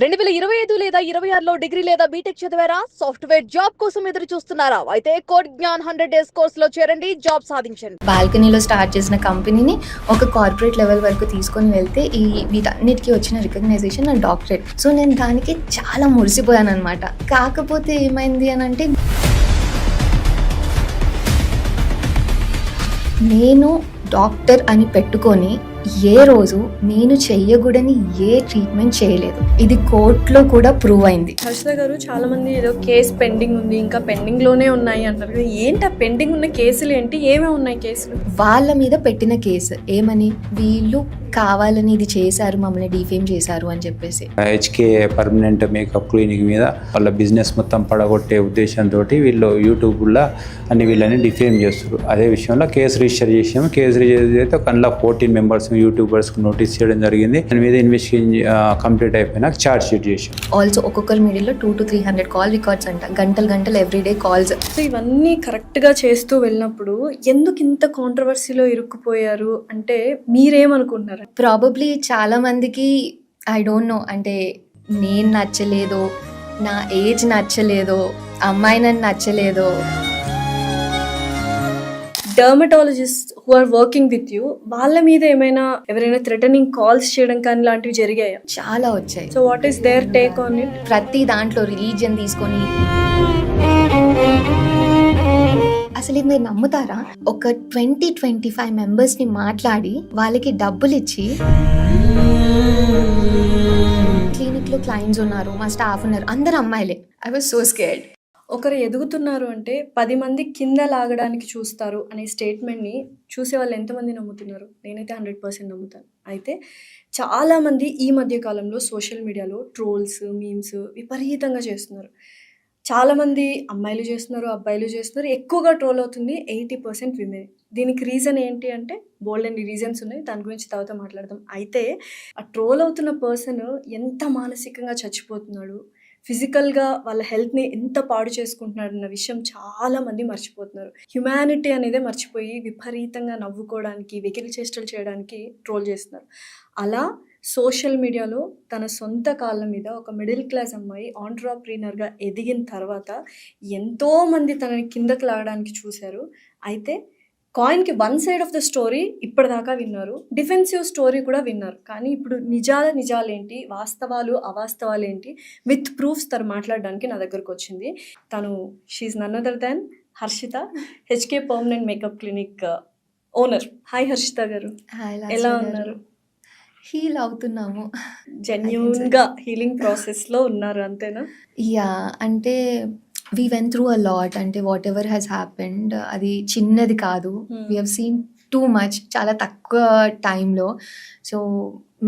2025 లేదా 26లో డిగ్రీ లేదా బీటెక్ చదివారా? సాఫ్ట్‌వేర్ జాబ్ కోసం ఎదురు చూస్తున్నారా? అయితే కోడ్ జ్ఞాన్ 100 డేస్ కోర్సులో చేరండి, జాబ్ సాధించండి. బాల్కనీలో స్టార్ట్ చేసిన కంపెనీని ఒక కార్పొరేట్ లెవెల్ వరకు తీసుకొని వెళ్తే వీటన్నిటికీ వచ్చిన రికగ్నైజేషన్ నా డాక్టరేట్. సో నేను దానికి చాలా మురిసిపోయాను అనమాట. కాకపోతే ఏమైంది అని అంటే, నేను డాక్టర్ అని పెట్టుకొని ఏ రోజు నేను చెయ్యకూడని ఏ ట్రీట్మెంట్ చేయలేదు. ఇది కోర్టులో కూడా ప్రూవ్ అయింది. హర్షిత గారు, చాలా మంది ఏదో కేసు పెండింగ్ ఉంది, ఇంకా పెండింగ్ లోనే ఉన్నాయి అంటారు కదా. ఏంటి ఆ పెండింగ్ ఉన్న కేసులు ఏంటి? ఏమేమి ఉన్నాయి కేసులు? వాళ్ళ మీద పెట్టిన కేసు ఏమని, వీళ్ళు కావాలని ఇది చేశారు, మమ్మల్ని డిఫేమ్ చేశారు అని చెప్పేసి. హెచ్కే పర్మనెంట్ మేకప్ క్లినిక్ మీద వాళ్ళ బిజినెస్ మొత్తం పడగొట్టే ఉద్దేశంతో వీళ్ళు యూట్యూబ్లో వీళ్ళని డిఫేమ్ చేస్తారు. అదే విషయంలో కేసు రిజిస్టర్ చేసాము. కేసు రిజిస్టర్ చేస్తే ఒక 14 మెంబర్స్ యూట్యూబర్స్కి నోటీస్ చేయడం జరిగింది. దాని మీద ఇన్వెస్టిగేషన్ కంప్లీట్ అయిపోయినాక ఛార్జ్ షీట్ చేసాం. ఆల్సో ఒక్కొక్కరి మీడియాలో 200 to 300 కాల్ రికార్డ్స్ అంట, గంటలు ఎవ్రీడే కాల్స్. సో ఇవన్నీ కరెక్ట్గా చేస్తూ వెళ్ళినప్పుడు ఎందుకు ఇంత కాంట్రవర్సీలో ఇరుక్కుపోయారు అంటే మీరేమనుకుంటున్నారు? ప్రాబబ్లీ చాలా మందికి ఐ డోంట్ నో, అంటే నేను నచ్చలేదో, నా ఏజ్ నచ్చలేదో, అమ్మాయి నన్ను నచ్చలేదో. Dermatologist who are working with you, వాళ్ళ మీద ఏమైనా ఎవరైనా థ్రెటనింగ్ కాల్స్ చేయడం కానీ లాంటివి జరిగాయా? చాలా వచ్చాయి. So what is there take on it? ప్రతి దాంట్లో రిలీజియన్ తీసుకొని, అసలు ఇది మీరు నమ్ముతారా, ఒక 20-25 మెంబర్స్ని మాట్లాడి వాళ్ళకి డబ్బులు ఇచ్చి, క్లినిక్లో క్లయింట్స్ ఉన్నారు, మా స్టాఫ్ ఉన్నారు, అందరు అమ్మాయిలే. I was so scared. ఒకరు ఎదుగుతున్నారు అంటే 10 మంది కింద లాగడానికి చూస్తారు అనే స్టేట్మెంట్ని చూసే వాళ్ళు ఎంతమంది నమ్ముతున్నారు? నేనైతే 100% నమ్ముతాను. అయితే చాలామంది ఈ మధ్య కాలంలో సోషల్ మీడియాలో ట్రోల్స్, మీమ్స్ విపరీతంగా చేస్తున్నారు. చాలామంది అమ్మాయిలు చేస్తున్నారు, అబ్బాయిలు చేస్తున్నారు. ఎక్కువగా ట్రోల్ అవుతుంది 80% విమెన్. దీనికి రీజన్ ఏంటి అంటే బోల్డ్ అండ్ రీజన్స్ ఉన్నాయి, దాని గురించి తర్వాత మాట్లాడదాం. అయితే ఆ ట్రోల్ అవుతున్న పర్సన్ ఎంత మానసికంగా చచ్చిపోతున్నాడు, ఫిజికల్గా వాళ్ళ హెల్త్ని ఎంత పాడు చేసుకుంటున్నాడు అన్న విషయం చాలామంది మర్చిపోతున్నారు. హ్యుమానిటీ అనేదే మర్చిపోయి విపరీతంగా నవ్వుకోవడానికి, వెకిలి చేష్టలు చేయడానికి ట్రోల్ చేస్తున్నారు. అలా సోషల్ మీడియాలో తన సొంత కాళ్ళ మీద ఒక మిడిల్ క్లాస్ అమ్మాయి ఆంట్రప్రీనర్గా ఎదిగిన తర్వాత ఎంతోమంది తనని కిందకి లాగడానికి చూశారు. అయితే కాయిన్కి one side of the story ఇప్పటిదాకా విన్నారు, డిఫెన్సివ్ స్టోరీ కూడా విన్నారు. కానీ ఇప్పుడు నిజాలేంటి, వాస్తవాలు అవాస్తవాలు ఏంటి, విత్ ప్రూఫ్స్ తను మాట్లాడడానికి నా దగ్గరకు వచ్చింది. తను she's none other than Harshita, HK permanent makeup clinic owner. Hi Harshita గారు, ఎలా ఉన్నారు? హీల్ అవుతున్నాము. జెన్యూన్గా హీలింగ్ ప్రాసెస్లో ఉన్నారు, అంతేనా? యా, అంటే we went through a lot. అంటే వాట్ ఎవర్ హ్యాస్ హ్యాపెండ్ అది చిన్నది కాదు. We have seen too much, చాలా తక్కువ టైంలో. సో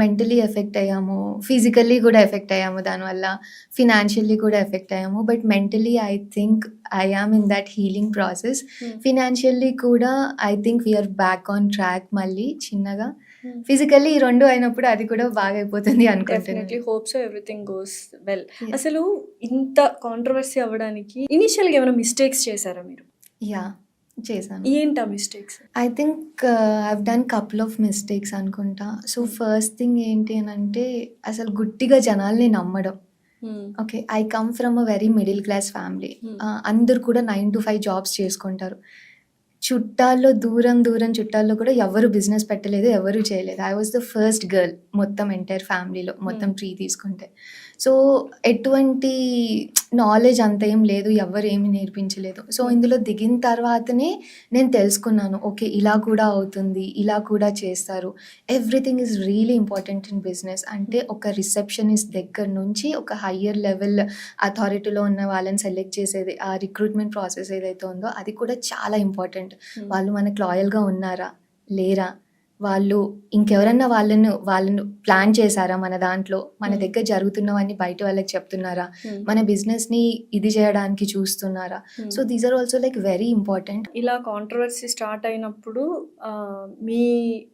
మెంటలీ ఎఫెక్ట్ అయ్యాము, ఫిజికల్లీ కూడా ఎఫెక్ట్ అయ్యాము, దానివల్ల ఫినాన్షియల్లీ కూడా ఎఫెక్ట్ అయ్యాము. But mentally I think I am in that healing process. Financially కూడా I think we are back on track మళ్ళీ చిన్నగా. ఫిజికల్లీ ఈ రెండు అయినప్పుడు అది కూడా బాగా అయిపోతుంది అనుకుంటున్నాను. Hope so everything goes well. అసలు ఇంత కాంట్రవర్సీ అవ్వడానికి ఇనిషియల్గా ఏమైనా మిస్టేక్స్ చేశారా మీరు? యా, చేశాను. ఏంటా mistakes? I think I've done couple of mistakes అనుకుంటా. సో ఫస్ట్ థింగ్ ఏంటి అని అంటే, అసలు గుట్టిగా జనాల్ని నమ్మడం. Okay, I come from a very middle class family. అందరు కూడా 9 to 5 జాబ్స్ చేసుకుంటారు. చుట్టాల్లో దూరం చుట్టాల్లో కూడా ఎవరు బిజినెస్ పెట్టలేదు, ఎవరు చేయలేదు. I was the first girl మొత్తం ఎంటైర్ ఫ్యామిలీలో, మొత్తం ట్రీ తీసుకుంటే. సో ఎటువంటి నాలెడ్జ్ అంత ఏం లేదు, ఎవరు ఏమి నేర్పించలేదు. సో ఇందులో దిగిన తర్వాతనే నేను తెలుసుకున్నాను, ఓకే ఇలా కూడా అవుతుంది, ఇలా కూడా చేస్తారు. Everything is really important in business. అంటే ఒక రిసెప్షనిస్ట్ దగ్గర నుంచి ఒక హయ్యర్ లెవెల్ అథారిటీలో ఉన్న వాళ్ళని సెలెక్ట్ చేసేది, ఆ రిక్రూట్మెంట్ ప్రాసెస్ ఏదైతే ఉందో అది కూడా చాలా ఇంపార్టెంట్. వాళ్ళు మనకు లాయల్గా ఉన్నారా లేరా, వాళ్ళు ఇంకెవరన్నా వాళ్ళను ప్లాన్ చేశారా, మన దాంట్లో మన దగ్గర జరుగుతున్నవన్నీ బయట వాళ్ళకి చెప్తున్నారా, మన బిజినెస్ని ఇది చేయడానికి చూస్తున్నారా. So these are also like very important. ఇలా కాంట్రవర్సీ స్టార్ట్ అయినప్పుడు మీ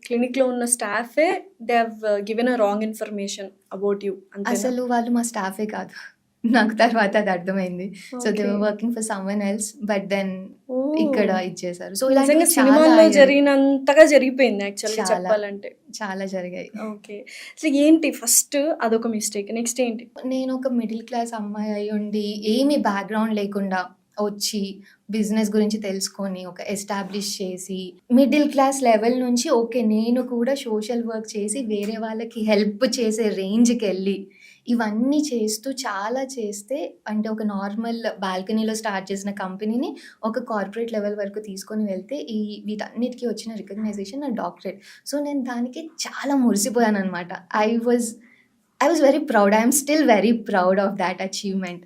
క్లినిక్లో ఉన్న స్టాఫే they have given a wrong information about you. అసలు వాళ్ళు మా స్టాఫే కాదు, నాకు తర్వాత అది అర్థమైంది. So they okay. Were working for someone else but then oh! ఇక్కడ ఇచ్చేసారు. సో నిజంగా ఇలాంటివి చాలా సినిమాల్లో అయ్యాయి. జరిగినంతగా జరిగిపోయింది యాక్చువల్‌గా చాలా. చెప్పాలంటే. చాలా జరిగాయి. ఓకే. అసలు ఏంటి ఫస్ట్ అదొక మిస్టేక్. నెక్స్ట్ ఏంటి? నేను ఒక మిడిల్ క్లాస్ అమ్మాయి అయ్యుండి ఏమి బ్యాక్‌గ్రౌండ్ లేకుండా వచ్చి బిజినెస్ గురించి తెలుసుకొని ఒక ఎస్టాబ్లిష్ చేసి మిడిల్ క్లాస్ లెవెల్ నుంచి ఓకే నేను కూడా సోషల్ వర్క్ చేసి వేరే వాళ్ళకి హెల్ప్ చేసే రేంజ్‌కెళ్ళి ఇవన్నీ చేస్తూ చాలా చేస్తే అంటే ఒక నార్మల్ బాల్కనీలో స్టార్ట్ చేసిన కంపెనీని ఒక కార్పొరేట్ లెవెల్ వరకు తీసుకొని వెళ్తే వీటన్నిటికి వచ్చిన రికగ్నైజేషన్ నా డాక్టరేట్. సో నేను దానికి చాలా మురిసిపోయాననమాట. I was very proud. I'm still very proud of that achievement.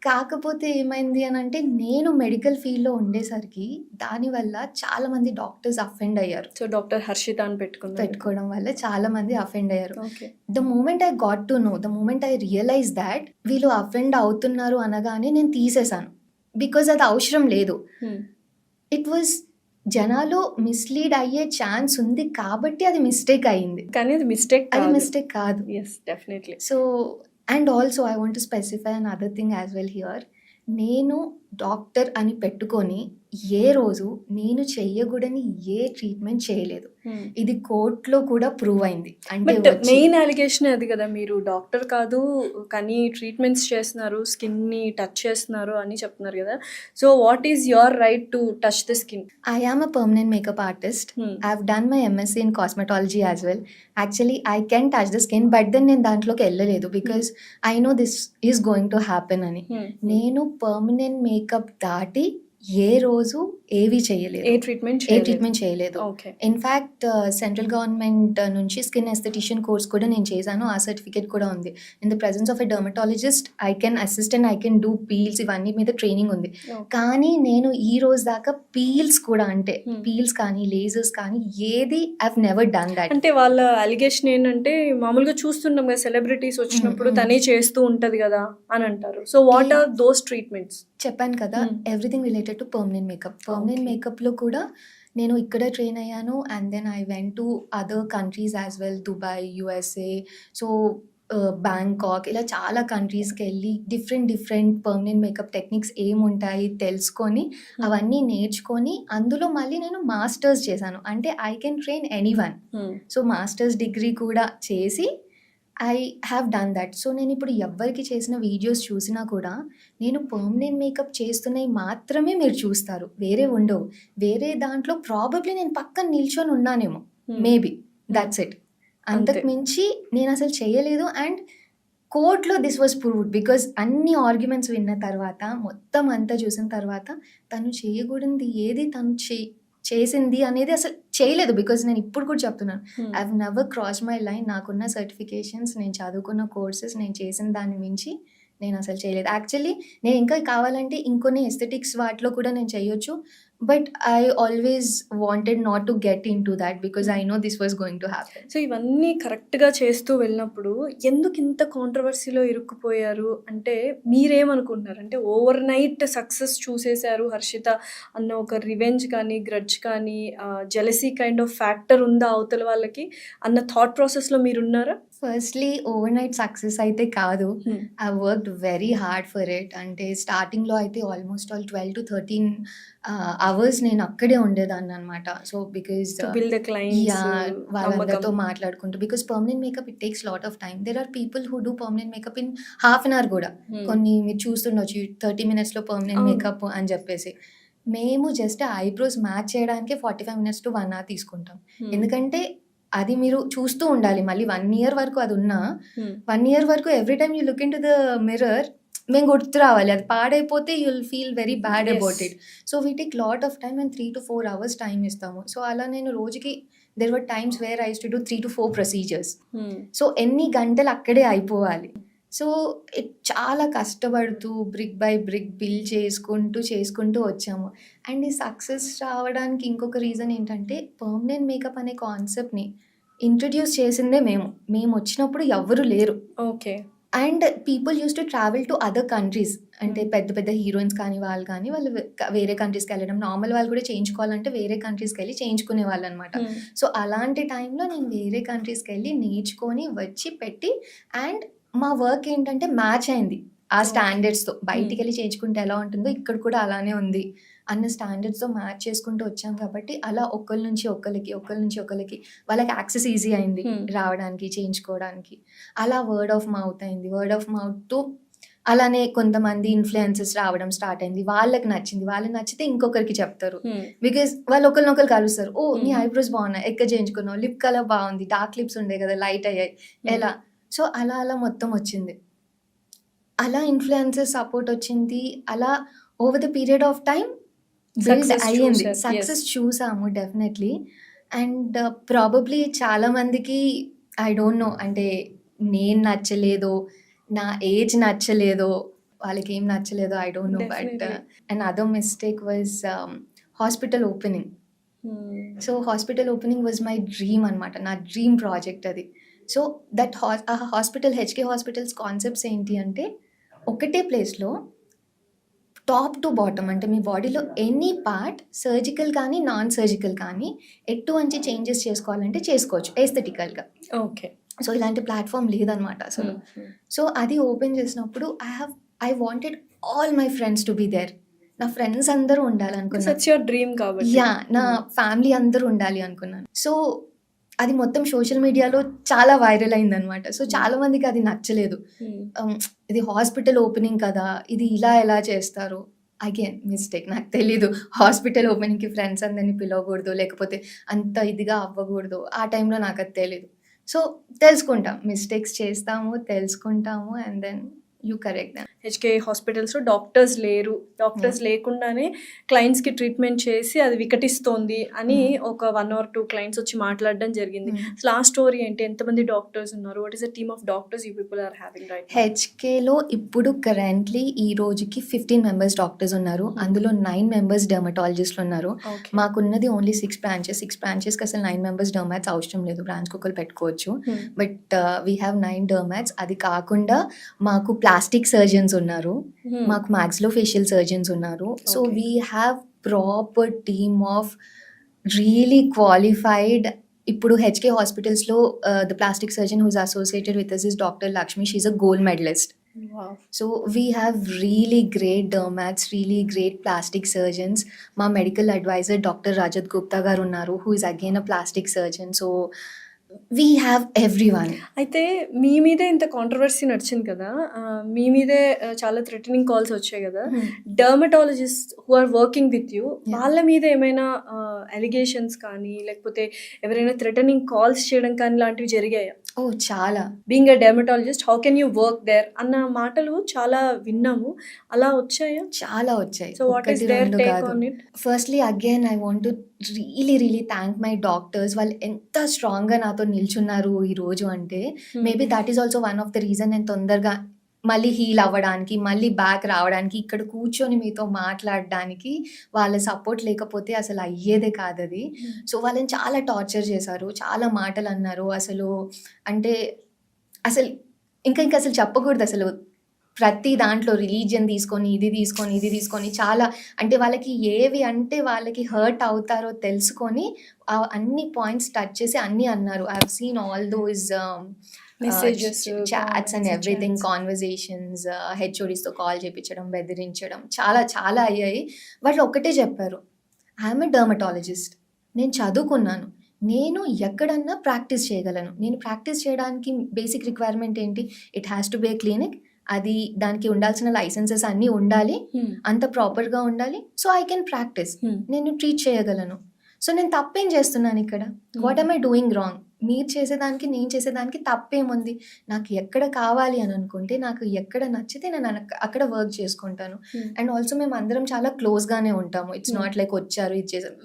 కాకపోతే ఏమైంది అనంటే నేను మెడికల్ ఫీల్డ్‌లో ఉండేసరికి దానివల్ల చాలామంది డాక్టర్స్ అఫెండ్ అయ్యారు. సో డాక్టర్ హర్షిత అని పెట్టుకున్నారు. పెట్టుకోవడం వల్ల చాలామంది అఫెండ్ అయ్యారు. Okay. The moment I got to know, the moment I realize that వీళ్ళు అఫెండ్ అవుతున్నారు అనగానే నేను తీసేశాను. బికాజ్ అది అవసరం లేదు. హ్మ్. ఇట్ వాజ్ జనాలు మిస్‌లీడ్ అయ్యే ఛాన్స్ ఉంది కాబట్టి అది మిస్టేక్ అయింది. కానీ అది మిస్టేక్ అది కాదు. మిస్టేక్ కాదు. Yes definitely. So and also I want to specify another thing as well here. నేను డాక్టర్ అని పెట్టుకొని ఏ రోజు నేను చెయ్యకూడని ఏ ట్రీట్మెంట్ చేయలేదు. హ్మ్. ఇది కోర్ట్‌లో కూడా ప్రూవ్ అయింది. అంటే బట్ వచ్చి మెయిన్ అలిగేషన్ అది కదా, మీరు డాక్టర్ కాదు కానీ ట్రీట్మెంట్స్ చేస్తున్నారు, స్కిన్ని టచ్ చేస్తున్నారు అని చెప్తున్నారు కదా. So what is your right to touch the skin? I am a permanent makeup artist. I've done my MSc in cosmetology as well. Actually, I can touch the skin, but then నేను దాంట్లోకి వెళ్ళలేదు because I know this is going to happen అని. నేను permanent makeup దాటి ఏ రోజు ఏవి చేయలేదు, ఏ treatment ఏ treatment చేయలేదు. ఓకే. ఇన్ఫ్యాక్ట్ సెంట్రల్ గవర్నమెంట్ నుంచి స్కిన్ ఎస్థెటిషియన్ కోర్స్ కూడా నేను చేశాను. ఆ సర్టిఫికేట్ కూడా ఉంది. In the presence of a dermatologist I can assist and I can do peels, ఇవన్నీ మీద ట్రైనింగ్ ఉంది. కానీ నేను ఈ రోజు దాకా పీల్స్ కూడా అంటే పీల్స్ కానీ లేజర్స్ కానీ ఏది ఐవ్ నెవర్ డన్ దాట్. అంటే వాళ్ళ అలిగేషన్ ఏంటంటే మామూలుగా చూస్తున్నాం కదా సెలబ్రిటీస్ వచ్చినప్పుడు తనే చేస్తూ ఉంటది కదా అని అంటారు. So what are those treatments? చెప్పాను కదా, everything related to permanent makeup. Permanent మేకప్లో కూడా నేను ఇక్కడ ట్రైన్ అయ్యాను and then I went to other countries as well, Dubai, USA, so Bangkok, ఇలా చాలా కంట్రీస్కి వెళ్ళి డిఫరెంట్ పర్మనెంట్ మేకప్ టెక్నిక్స్ ఏముంటాయి తెలుసుకొని అవన్నీ నేర్చుకొని అందులో మళ్ళీ నేను మాస్టర్స్ చేశాను. అంటే I can train anyone. So masters degree కూడా చేసి I have done that. So నేను ఇప్పుడు ఎవ్వరికి చేసిన వీడియోస్ చూసినా కూడా నేను పర్మనెంట్ మేకప్ చేస్తున్నవి మాత్రమే మీరు చూస్తారు, వేరే ఉండవు. వేరే దాంట్లో ప్రాబబ్లీ నేను పక్కన నిల్చొని ఉన్నానేమో, మేబీ దట్స్ ఇట్. అంతకు మించి నేను అసలు చేయలేదు. అండ్ కోర్ట్లో దిస్ వాజ్ ప్రూవ్డ్ బికాజ్ అన్ని ఆర్గ్యుమెంట్స్ విన్న తర్వాత మొత్తం అంతా చూసిన తర్వాత తను చేయకూడనిది ఏది తను చేసింది అనేది అసలు చేయలేదు. బికాజ్ నేను ఇప్పుడు కూడా చెప్తున్నాను, I have never cross my line. నాకున్న సర్టిఫికేషన్స్, నేను చదువుకున్న కోర్సెస్, నేను చేసిన దాని మించి నేను అసలు చేయలేదు. యాక్చువల్లీ నేను ఇంకా కావాలంటే ఇంకొన్ని ఎస్థెటిక్స్ వాటిలో కూడా నేను చేయొచ్చు, but I always wanted not to get in to that because I know this was going to happen. So ఇవన్నీ కరెక్ట్గా చేస్తూ వెళ్ళినప్పుడు ఎందుకు ఇంత కాంట్రవర్సీలో ఇరుక్కుపోయారు అంటే మీరేమనుకుంటున్నారు? అంటే ఓవర్ నైట్ సక్సెస్ చూసేశారు హర్షిత అన్న ఒక రివెంజ్ కానీ గ్రడ్జ్ కానీ జెలసీ కైండ్ ఆఫ్ ఫ్యాక్టర్ ఉందా అవతల వాళ్ళకి అన్న థాట్ ప్రాసెస్లో మీరున్నారా? ఫస్ట్లీ ఓవర్ నైట్ సక్సెస్ అయితే కాదు. I worked very hard for it. అంటే స్టార్టింగ్లో అయితే ఆల్మోస్ట్ 12 to 13 అవర్స్ నేను అక్కడే ఉండేదాన్ని అనమాట. సో బికాజ్ వాళ్ళందరితో మాట్లాడుకుంటూ, because permanent makeup it takes lot of time. There are people who do permanent makeup in half an hour కూడా. కొన్ని మీరు చూస్తుండొచ్చు 30 minutesలో పర్మనెంట్ మేకప్ అని చెప్పేసి. మేము జస్ట్ ఐబ్రోస్ మ్యాచ్ చేయడానికి 45 minutes to 1 hour తీసుకుంటాం. ఎందుకంటే అది మీరు చూస్తూ ఉండాలి. మళ్ళీ 1 year వరకు అది ఉన్నా 1 year వరకు every time you look into the mirror మేము గుర్తు రావాలి. అది పాడైపోతే you will feel very bad about it. So we take lot of time and 3 to 4 hours time ఇస్తాము. సో అలా నేను రోజుకి there were times where I used to do 3 to 4 procedures. So ఎన్ని గంటలు అక్కడే అయిపోవాలి. సో చాలా కష్టపడుతూ బ్రిక్ బై బ్రిక్ బిల్డ్ చేసుకుంటూ వచ్చాము. అండ్ ఈ సక్సెస్ రావడానికి ఇంకొక రీజన్ ఏంటంటే పర్మనెంట్ మేకప్ అనే కాన్సెప్ట్ని ఇంట్రడ్యూస్ చేసిందే మేము వచ్చినప్పుడు ఎవ్వరు లేరు. Okay. And people use to travel to other countries. అంటే పెద్ద హీరోయిన్స్ కానీ వాళ్ళు వేరే కంట్రీస్కి వెళ్ళడం, నార్మల్ వాళ్ళు కూడా చేయించుకోవాలంటే వేరే కంట్రీస్కి వెళ్ళి చేయించుకునే వాళ్ళు అనమాట. సో అలాంటి టైంలో నేను వేరే కంట్రీస్కి వెళ్ళి నేర్చుకొని వచ్చి పెట్టి, అండ్ మా వర్క్ ఏంటంటే మ్యాచ్ అయింది. ఆ స్టాండర్డ్స్తో బయటికి వెళ్ళి చేయించుకుంటే ఎలా ఉంటుందో ఇక్కడ కూడా అలానే ఉంది అన్న స్టాండర్డ్స్తో మ్యాచ్ చేసుకుంటూ వచ్చాం కాబట్టి అలా ఒకరి నుంచి ఒకరికి వాళ్ళకి యాక్సెస్ ఈజీ అయింది రావడానికి చేయించుకోవడానికి. అలా వర్డ్ ఆఫ్ మౌత్ అయింది. వర్డ్ ఆఫ్ మౌత్తో అలానే కొంతమంది ఇన్ఫ్లుయెన్సెస్ రావడం స్టార్ట్ అయింది. వాళ్ళకి నచ్చితే ఇంకొకరికి చెప్తారు. బికాస్ వాళ్ళు ఒకరినొకరు కలుస్తారు. ఓ నీ ఐబ్రోస్ బాగున్నాయి, ఎక్కడ చేయించుకున్నావు, లిప్ కలర్ బాగుంది, డార్క్ లిప్స్ ఉండే కదా లైట్ అయ్యాయి ఎలా. సో అలా మొత్తం వచ్చింది. అలా ఇన్ఫ్లుయెన్సెస్ సపోర్ట్ వచ్చింది. అలా over the period of time build అయ్యింది. సక్సెస్ చూసాము డెఫినెట్లీ. అండ్ ప్రాబబ్లీ చాలా మందికి ఐ డోంట్ నో, అంటే నేను నచ్చలేదో, నా ఏజ్ నచ్చలేదో, వాళ్ళకి ఏం నచ్చలేదో I don't know. But and other mistake was hospital opening. So hospital opening was my dream అనమాట, నా డ్రీమ్ ప్రాజెక్ట్ అది. So that hospital HK hospitals concepts ఏంటి అంటే ఒకటే ప్లేస్లో టాప్ టు బాటమ్, అంటే మీ బాడీలో ఎనీ పార్ట్ సర్జికల్ కానీ నాన్ సర్జికల్ కానీ ఎటువంటి చేంజెస్ చేసుకోవాలంటే చేసుకోవచ్చు ఎస్థెటికల్గా. ఓకే. సో ఇలాంటి ప్లాట్ఫామ్ లేదనమాట అసలు. సో అది ఓపెన్ చేసినప్పుడు I wanted all my friends to be there. నా ఫ్రెండ్స్ అందరూ ఉండాలనుకున్నాను. సచ్ యువర్ డ్రీమ్ కాబట్టి. యా, నా ఫ్యామిలీ అందరూ ఉండాలి అనుకున్నాను. సో అది మొత్తం సోషల్ మీడియాలో చాలా వైరల్ అయిందనమాట. సో చాలా మందికి అది నచ్చలేదు. ఇది హాస్పిటల్ ఓపెనింగ్ కదా, ఇది ఇలా ఎలా చేస్తారు. అగైన్ మిస్టేక్, నాకు తెలీదు హాస్పిటల్ ఓపెనింగ్కి ఫ్రెండ్స్ అందరినీ పిలవకూడదు, లేకపోతే అంత ఇదిగా అవ్వకూడదు. ఆ టైంలో నాకు అది తెలీదు. సో తెలుసుకుంటాం, మిస్టేక్స్ చేస్తాము, తెలుసుకుంటాము, and then you correct them. HK హాస్పిటల్స్లో డాక్టర్స్ లేరు, డాక్టర్స్ లేకుండానే క్లయింట్స్కి ట్రీట్మెంట్ చేసి అది వికటిస్తోంది అని ఒక 1 or 2 క్లయింట్స్ వచ్చి మాట్లాడడం జరిగింది. అసలు ఆ స్టోరీ ఏంటి? ఎంతమంది డాక్టర్స్ ఉన్నారు? What is the team of doctors you people are having right? హెచ్కేలో ఇప్పుడు కరెంట్లీ ఈ రోజుకి 15 మెంబర్స్ డాక్టర్స్ ఉన్నారు. అందులో 9 మెంబర్స్ డెర్మటాలజిస్ట్లు ఉన్నారు. మాకున్నది ఓన్లీ 6 బ్రాంచెస్. 6 బ్రాంచెస్కి అసలు 9 మెంబర్స్ డెర్మాట్స్ అవసరం లేదు, బ్రాంచ్కి ఒకరు పెట్టుకోవచ్చు. But we have 9 dermats. అది కాకుండా మాకు ప్లాస్టిక్ సర్జన్స్ ఉన్నారు, మాకు మ్యాక్సిలోఫేషియల్ సర్జన్స్ ఉన్నారు. So we have proper team of really qualified. ఇప్పుడు హెచ్కే హాస్పిటల్స్లో the plastic surgeon whose associated with us is doctor Lakshmi. She is a gold medalist. So we have really great dermats, really great plastic surgeons. మా medical advisor doctor Rajat Gupta గారు ఉన్నారు, who is again a plastic surgeon. So we have everyone. అయితే మీ మీదే ఇంత controversy నడిచింది కదా, మీ మీదే చాలా థ్రెటనింగ్ కాల్స్ వచ్చాయి కదా, dermatologist who are working with you, వాళ్ళ మీద ఏమైనా అలిగేషన్స్ కానీ లేకపోతే ఎవరైనా థ్రెటనింగ్ కాల్స్ చేయడం కానీ లాంటివి జరిగాయా? ఓ చాలా. Being a dermatologist how can you work there అన్న మాటలు చాలా విన్నాము. అలా వచ్చాయా? చాలా వచ్చాయి. So what is there take on it? Firstly again I want to really thank my doctors. వాళ్ళు ఎంత స్ట్రాంగ్గా నాతో నిల్చున్నారు ఈరోజు అంటే maybe that is also one of the reason నేను తొందరగా మళ్ళీ హీల్ అవ్వడానికి, మళ్ళీ బ్యాక్ రావడానికి, ఇక్కడ కూర్చొని మీతో మాట్లాడడానికి వాళ్ళ సపోర్ట్ లేకపోతే అసలు అయ్యేదే కాదు అది. సో వాళ్ళని చాలా టార్చర్ చేశారు, చాలా మాటలు అన్నారు. అసలు అంటే అసలు ఇంకా అసలు చెప్పకూడదు. అసలు ప్రతి దాంట్లో రిలీజియన్ తీసుకొని ఇది తీసుకొని చాలా, అంటే వాళ్ళకి ఏవి అంటే వాళ్ళకి హర్ట్ అవుతారో తెలుసుకొని అన్ని పాయింట్స్ టచ్ చేసి అన్నీ అన్నారు. I have seen all those messages, chats and everything, conversations, హెచ్ఓడిస్తో కాల్ చేయించడం, బెదిరించడం చాలా చాలా అయ్యాయి. వాళ్ళు ఒక్కటే చెప్పారు, ఐఎమ్ ఎ డర్మటాలజిస్ట్, నేను చదువుకున్నాను, నేను ఎక్కడన్నా ప్రాక్టీస్ చేయగలను. నేను ప్రాక్టీస్ చేయడానికి బేసిక్ రిక్వైర్మెంట్ ఏంటి? It has to be a clinic. అది దానికి ఉండాల్సిన లైసెన్సెస్ అన్నీ ఉండాలి, అంత ప్రాపర్గా ఉండాలి. సో ఐ కెన్ ప్రాక్టీస్, నేను ట్రీట్ చేయగలను. సో నేను తప్పేం చేస్తున్నాను ఇక్కడ? What am I doing wrong? మీరు చేసేదానికి నేను చేసేదానికి తప్పేముంది? నాకు ఎక్కడ కావాలి అని అనుకుంటే, నాకు ఎక్కడ నచ్చితే నేను అక్కడ వర్క్ చేసుకుంటాను. అండ్ ఆల్సో మేము అందరం చాలా క్లోజ్గానే ఉంటాము. ఇట్స్ నాట్ లైక్ వచ్చారు ఇది చేసారు,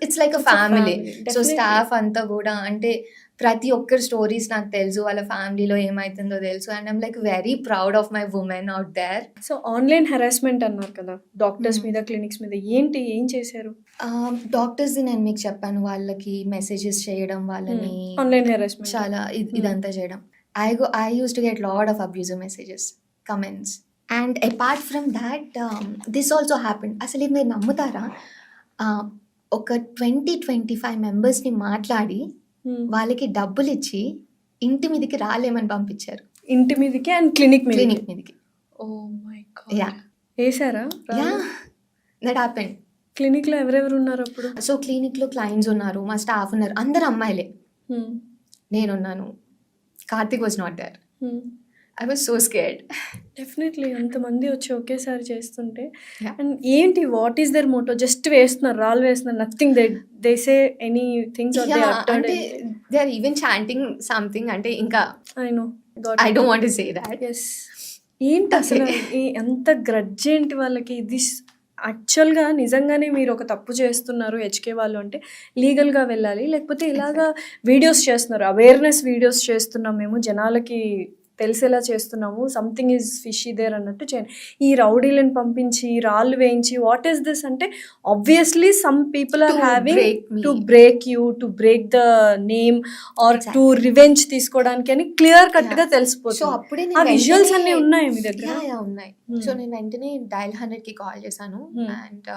it's like a family. So staff అంతా కూడా అంటే ప్రతి ఒక్కరి స్టోరీస్ నాకు తెలుసు, వాళ్ళ ఫ్యామిలీలో ఏమవుతుందో తెలుసు. And I'm like very proud of my women out there. So online harassment అన్నారు కదా డాక్టర్స్ మీద, క్లినిక్స్ మీద, ఏం చేశారు? డాక్టర్స్ది నేను మీకు చెప్పాను, వాళ్ళకి మెసేజెస్ చేయడం, వాళ్ళని ఆన్లైన్ హెరాస్మెంట్ చాలా ఇదంతా చేయడం. I used to get lot of abusive messages, comments, and apart from that this also happened. అసలు ఇది మీరు నమ్ముతారా? ఒక 20-25 మెంబర్స్ని మాట్లాడి వాళ్ళకి డబ్బులు ఇచ్చి ఇంటి మీదకి రాలేమని పంపించారు. ఇంటి మీదకి అండ్ క్లినిక్ మీదకి. Oh my ya god! ఏసారా? Ya that happened. క్లినిక్‌లో ఎవరెవరు ఉన్నారు అప్పుడు? సో క్లినిక్లో క్లయింట్స్ ఉన్నారు, మా స్టాఫ్ ఉన్నారు, అందరు అమ్మాయిలే. హ్మ్. నేనున్నాను, Karthik was not there. Hmm. I was so scared. Definitely అంతమంది వచ్చి ఒకేసారి చేస్తుంటే Yeah. అండ్ ఏంటి what is their motto? Just వేస్తున్నారు, రాళ్ళు వేస్తున్నారు, nothing they say any things are they uttered అంటే they are even chanting something, అంటే ఇంకా I know got I don't want to say that. Yes. ఏంటి అసలు ఎంత గ్రడ్జ్ ఏంటి వాళ్ళకి? ఇది యాక్చువల్గా నిజంగానే మీరు ఒక తప్పు చేస్తున్నారు హెచ్కే వాళ్ళు అంటే లీగల్గా వెళ్ళాలి, లేకపోతే ఇలాగా వీడియోస్ చేస్తున్నారు, అవేర్నెస్ వీడియోస్ చేస్తున్నాం మేము, జనాలకి తెలిసేలా చేస్తున్నాము, సంథింగ్ ఈజ్ ఫిషీ దేర్ అన్నట్టు చేయండి. ఈ రౌడీలను పంపించి రాళ్ళు వేయించి వాట్ ఈస్ దిస్ అంటే obviously some people are To having break me. To break you, to break the name or to revenge తీసుకోవడానికి అని క్లియర్ కట్ గా సో తెలిసిపోతుంది. అప్పుడే ఆ విజువల్స్ అన్ని ఉన్నాయి మీ దగ్గర? యా ఉన్నాయి. Hmm. సో నేను వెంటనే డయల్ 100కి కాల్ చేశాను Hmm. అండ్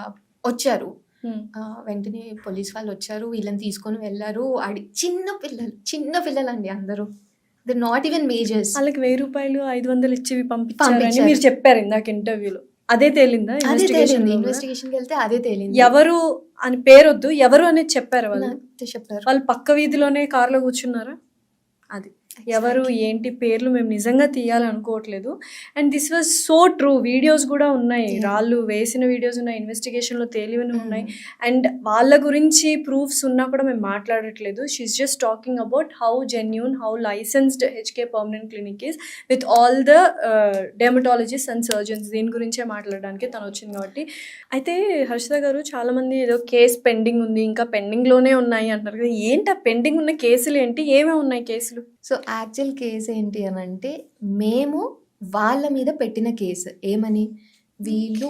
వచ్చారు. Hmm. వెంటనే పోలీస్ వాళ్ళు వచ్చారు, వీళ్ళని తీసుకొని వెళ్ళారు. చిన్న పిల్లలు అండి అందరూ, దే నాట్ ఈవెన్ మేజర్స్. వాళ్ళకి 1000 రూపాయలు 500 ఇచ్చి పంపించారని పంపించారు. మీరు చెప్పారు ఇందాక ఇంటర్వ్యూలో. అదే తేలిందా అదే ఇన్వెస్టిగేషన్ తేలింది, లో కూడా? ఇన్వెస్టిగేషన్కి వెళ్తే అదే తేలింది. ఎవరు అని పేరొద్దు, ఎవరు అనేది చెప్పారు వాళ్ళు? నాకు చెప్పారు. వాళ్ళు పక్క వీధిలోనే కార్లో కూర్చున్నారా? అది ఎవరు ఏంటి పేర్లు మేము నిజంగా తీయాలనుకోవట్లేదు. And this was so true. Videos కూడా ఉన్నాయి, Yeah. రాళ్ళు వేసిన వీడియోస్ ఉన్నాయి, ఇన్వెస్టిగేషన్లో తేలివని ఉన్నాయి. Mm. అండ్ వాళ్ళ గురించి ప్రూఫ్స్ ఉన్నా కూడా మేము మాట్లాడట్లేదు. She's just talking about how genuine, how licensed HK permanent clinic is with all the dermatologist and surgeons. దీని గురించే మాట్లాడడానికి తను వచ్చింది కాబట్టి. అయితే హర్షిత గారు, చాలామంది ఏదో కేసు పెండింగ్ ఉంది, ఇంకా పెండింగ్లోనే ఉన్నాయి అంటారు కదా, ఏంటి ఆ పెండింగ్ ఉన్న కేసులు ఏంటి? ఏమేమి ఉన్నాయి కేసులు? సో యాక్చువల్ కేసు ఏంటి అని అంటే, మేము వాళ్ళ మీద పెట్టిన కేసు ఏమని, వీళ్ళు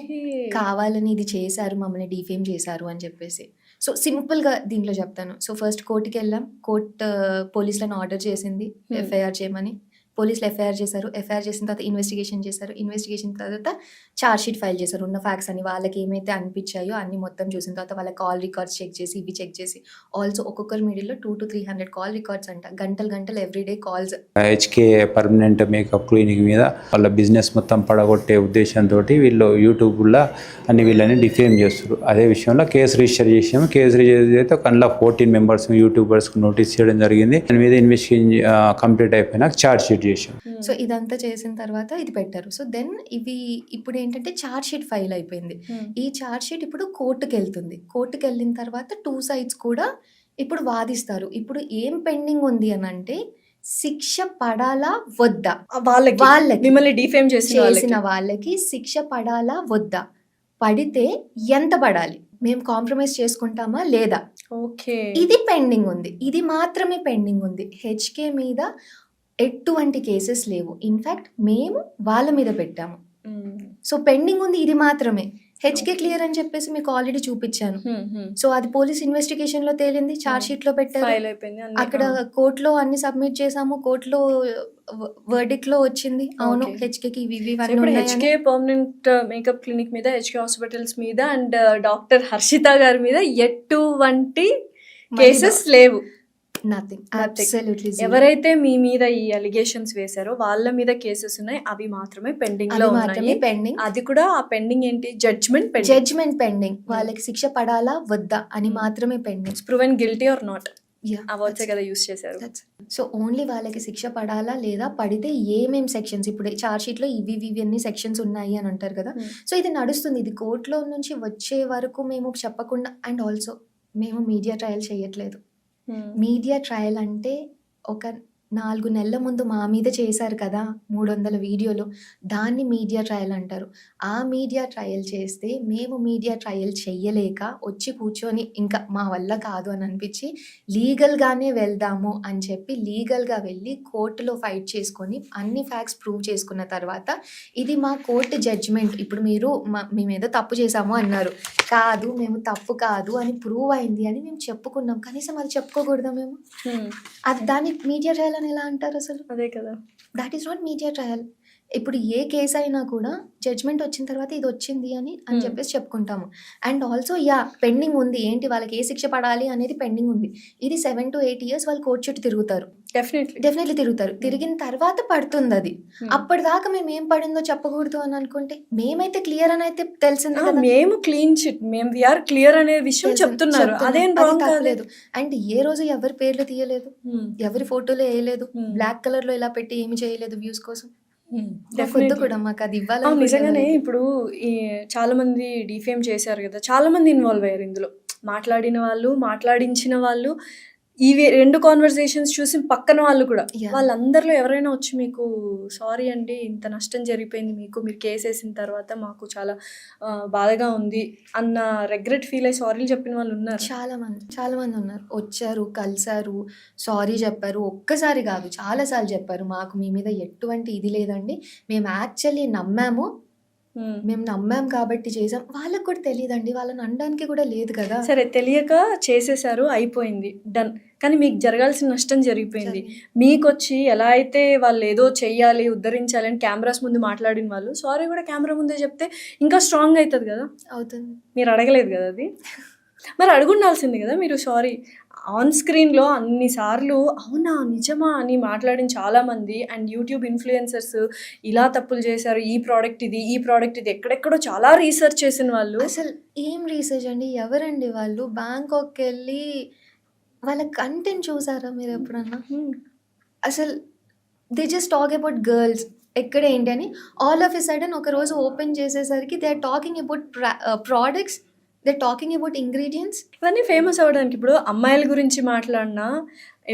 కావాలని ఇది చేశారు, మమ్మల్ని డిఫేమ్ చేశారు అని చెప్పేసి. సో సింపుల్గా దీంట్లో చెప్తాను. సో ఫస్ట్ కోర్టుకి వెళ్ళాం, కోర్టు పోలీసులను ఆర్డర్ చేసింది ఎఫ్ఐఆర్ చేయమని. పోలీసులు ఎఫ్ఐఆర్ చేశారు, ఎఫ్ఐఆర్ చేసిన తర్వాత ఇన్వెస్టిగేషన్ చేశారు, ఇన్వెస్టిగేషన్ తర్వాత ఛార్జ్ షీట్ ఫైల్ చేశారు. ఉన్న ఫ్యాక్ట్స్ అని వాళ్ళకి ఏమైతే అనిపించాయో అన్ని మొత్తం చూసిన తర్వాత వాళ్ళ కాల్ రికార్డ్స్ చెక్ చేసి, ఇవి చెక్ చేసి, ఆల్సో ఒక్కొక్కరి మిడిల్లో 200 to 300 కాల్ రికార్డ్స్ అంట, గంటలు everyday calls. HK permanent makeup clinic మీద వాళ్ళ బిజినెస్ మొత్తం పడగొట్టే ఉద్దేశంతో వీళ్ళు యూట్యూబ్లో అన్ని వీళ్ళని డిఫేమ్ చేస్తారు. అదే విషయంలో కేసు రిజిస్టర్ చేసాము. కేసు రిజిస్టర్ చేస్తే అందులో 14 మెంబర్స్ యూట్యూబర్స్కి నోటీస్ చేయడం జరిగింది. దాని మీద ఇన్వెస్టిగేషన్ కంప్లీట్ అయిపోయినాక ఛార్జ్ షీట్ చేసాం. సో ఇదంతా చేసిన తర్వాత ఇది పెట్టారు. సో దెన్ ఇవి ఇప్పుడు ఏంటంటే ఛార్జ్ షీట్ ఫైల్ అయిపోయింది. ఈ ఛార్జ్ షీట్ ఇప్పుడు కోర్టుకి వెళ్తుంది. కోర్టుకి వెళ్ళిన తర్వాత 2 sides కూడా ఇప్పుడు వాదిస్తారు. ఇప్పుడు ఏం పెండింగ్ ఉంది అని అంటే, శిక్ష పడాలా వద్దా, వాళ్ళకి మిమ్మల్ని డిఫేమ్ చేసిన వాళ్ళకి శిక్ష పడాలా వద్దా, పడితే ఎంత పడాలి, మేము కాంప్రమైజ్ చేసుకుంటామా లేదా, ఓకే. ఇది పెండింగ్ ఉంది. ఇది మాత్రమే పెండింగ్ ఉంది. హెచ్కే మీద ఎటువంటి కేసెస్ లేవు. ఇన్ఫ్యాక్ట్ మేము వాళ్ళ మీద పెట్టాము. సో పెండింగ్ ఉంది ఇది మాత్రమే. హెచ్కే క్లియర్ అని చెప్పేసి మీకు ఆల్రెడీ చూపించాను. సో అది పోలీస్ ఇన్వెస్టిగేషన్ లో తేలింది, ఛార్జ్ షీట్ లో పెట్టారు, ఫైల్ అయిపోయింది అన్ని. అక్కడ కోర్టులో అన్ని సబ్మిట్ చేసాము, కోర్టులో వర్డిక్ట్ లో వచ్చింది, అవును Okay. హెచ్కేకి ఇవి సో ఇవన్నీ ఇప్పుడు ఉన్నాయని. హెచ్కే పర్మనెంట్ మేకప్ క్లినిక్ మీద, హెచ్కే హాస్పిటల్స్ మీద అండ్ డాక్టర్ హర్షిత గారి మీద ఎటువంటి కేసెస్ లేవు. నథింగ్, అబ్సల్యూట్లీ ఎవరైతే మీ మీద ఈ అలిగేషన్స్ వేశారో వాళ్ళ మీద కేసెస్ ఉన్నాయి, అవి మాత్రమే పెండింగ్ లో మాత్రమే ఉన్నాయి. పెండింగ్. అది కూడా ఆ పెండింగ్ ఏంటి? Judgement pending. Judgement pending. వాళ్ళకి శిక్ష పడాలా వద్దా అని మాత్రమే pending. Proven guilty or not, ఆ వర్డ్సే కదా యూస్ చేశారు. సో ఓన్లీ వాళ్ళకి శిక్ష పడాలా లేదా, పడితే ఏమేం సెక్షన్స్, ఇప్పుడు ఛార్జ్ షీట్ లో ఇవి అన్ని సెక్షన్స్ ఉన్నాయి అని అంటారు కదా. సో ఇది నడుస్తుంది, ఇది కోర్టులో నుంచి వచ్చే వరకు మేము చెప్పకుండా. అండ్ ఆల్సో మేము మీడియా ట్రయల్ చేయట్లేదు. మీడియా ట్రయల్ అంటే ఒక 4 నెలల ముందు మా మీద చేశారు కదా 300 వీడియోలు, దాన్ని మీడియా ట్రయల్ అంటారు. ఆ మీడియా ట్రయల్ చేస్తే మేము మీడియా ట్రయల్ చెయ్యలేక వచ్చి కూర్చొని ఇంకా మా వల్ల కాదు అని అనిపించి లీగల్గానే వెళ్దాము అని చెప్పి లీగల్గా వెళ్ళి కోర్టులో ఫైట్ చేసుకొని అన్ని ఫ్యాక్ట్స్ ప్రూవ్ చేసుకున్న తర్వాత ఇది మా కోర్టు జడ్జ్మెంట్. ఇప్పుడు మీరు మేము ఏదో తప్పు చేసాము అన్నారు, కాదు మేము తప్పు కాదు అని ప్రూవ్ అయింది అని మేము చెప్పుకున్నాం. కనీసం అది చెప్పుకోకూడదా మేము? అది దాన్ని మీడియా ట్రయల్ అని ఎలా అంటారు అసలు? అదే కదా. That is not media trial. ఇప్పుడు ఏ కేసు అయినా కూడా జడ్జ్మెంట్ వచ్చిన తర్వాత ఇది వచ్చింది అని చెప్పేసి చెప్పుకుంటాము. అండ్ ఆల్సో పెండింగ్ ఉంది, ఏంటి వాళ్ళకి ఏ శిక్ష పడాలి అనేది పెండింగ్ ఉంది. ఇది 7 to 8 years వాళ్ళు కోర్టు చుట్టూ తిరుగుతారు, డెఫినెట్లీ తిరుగుతారు. తిరిగిన తర్వాత పడుతుంది అది. అప్పటిదాకా మేము ఏం పడిందో చెప్పకూడదు అని అనుకుంటే, మేమైతే క్లియర్ అని అయితే తెలిసింది కదా, మేము క్లీన్ చిట్, మేము వీఆర్ క్లియర్ అనే విషయం చెప్తున్నారు, అదేం రాంగ్ కాలేదు. అండ్ ఏ రోజు ఎవరి పేర్లు తీయలేదు, ఎవరి ఫోటోలు వేయలేదు, బ్లాక్ కలర్ లో ఇలా పెట్టి ఏమి చేయలేదు వ్యూస్ కోసం. వద్దు కూడా మాకు అది ఇవ్వాలి. నిజంగానే ఇప్పుడు ఈ చాలా మంది డిఫేమ్ చేశారు కదా, చాలా మంది ఇన్వాల్వ్ అయ్యారు ఇందులో. మాట్లాడిన వాళ్ళు, మాట్లాడించిన వాళ్ళు, ఈ 2 కాన్వర్సేషన్స్ చూసి పక్కన వాళ్ళు కూడా, వాళ్ళందరిలో ఎవరైనా వచ్చి మీకు సారీ అండి ఇంత నష్టం జరిగిపోయింది మీకు, మీరు కేసు వేసిన తర్వాత మాకు చాలా బాధగా ఉంది అన్న రెగ్రెట్ ఫీల్ అయ్యి సారీలు చెప్పిన వాళ్ళు ఉన్నారు? చాలా మంది ఉన్నారు. వచ్చారు, కలిసారు, సారీ చెప్పారు. ఒక్కసారి కాదు, చాలాసార్లు చెప్పారు, మాకు మీ మీద ఎటువంటి ఇది లేదండి, మేము యాక్చువల్లీ నమ్మాము, మేము నమ్మాం కాబట్టి చేసాం. వాళ్ళకి కూడా తెలియదండి, వాళ్ళని అనడానికి కూడా లేదు కదా. సరే, తెలియక చేసేసారు, అయిపోయింది, డన్. కానీ మీకు జరగాల్సిన నష్టం జరిగిపోయింది. మీకు వచ్చి ఎలా అయితే వాళ్ళు ఏదో చెయ్యాలి, ఉద్ధరించాలి అని కెమెరాస్ ముందు మాట్లాడిన వాళ్ళు సారీ కూడా కెమెరా ముందే చెప్తే ఇంకా స్ట్రాంగ్ అవుతుంది కదా. అవుతుంది. మీరు అడగలేదు కదా అది, మరి అడుగుండాల్సింది కదా మీరు. సారీ ఆన్ స్క్రీన్లో అన్నిసార్లు అవునా నిజమా అని మాట్లాడిన చాలామంది, అండ్ యూట్యూబ్ ఇన్ఫ్లుయెన్సర్స్ ఇలా తప్పులు చేశారు, ఈ ప్రోడక్ట్ ఇది ఎక్కడెక్కడో చాలా రీసెర్చ్ చేసిన వాళ్ళు. అసలు ఏం రీసెర్చ్ అండి, ఎవరండి వాళ్ళు? బ్యాంకాక్కి వెళ్ళి వాళ్ళ కంటెంట్ చూసారా మీరు ఎప్పుడన్నా? అసలు they just talk about girls, ఎక్కడ ఏంటి అని. ఆల్ ఆఫ్ ఎ సడన్ ఒక రోజు ఓపెన్ చేసేసరికి they are talking about products, they talking about ingredients. ఇవన్నీ ఫేమస్ అవ్వడానికి ఇప్పుడు అమ్మాయిల గురించి మాట్లాడినా,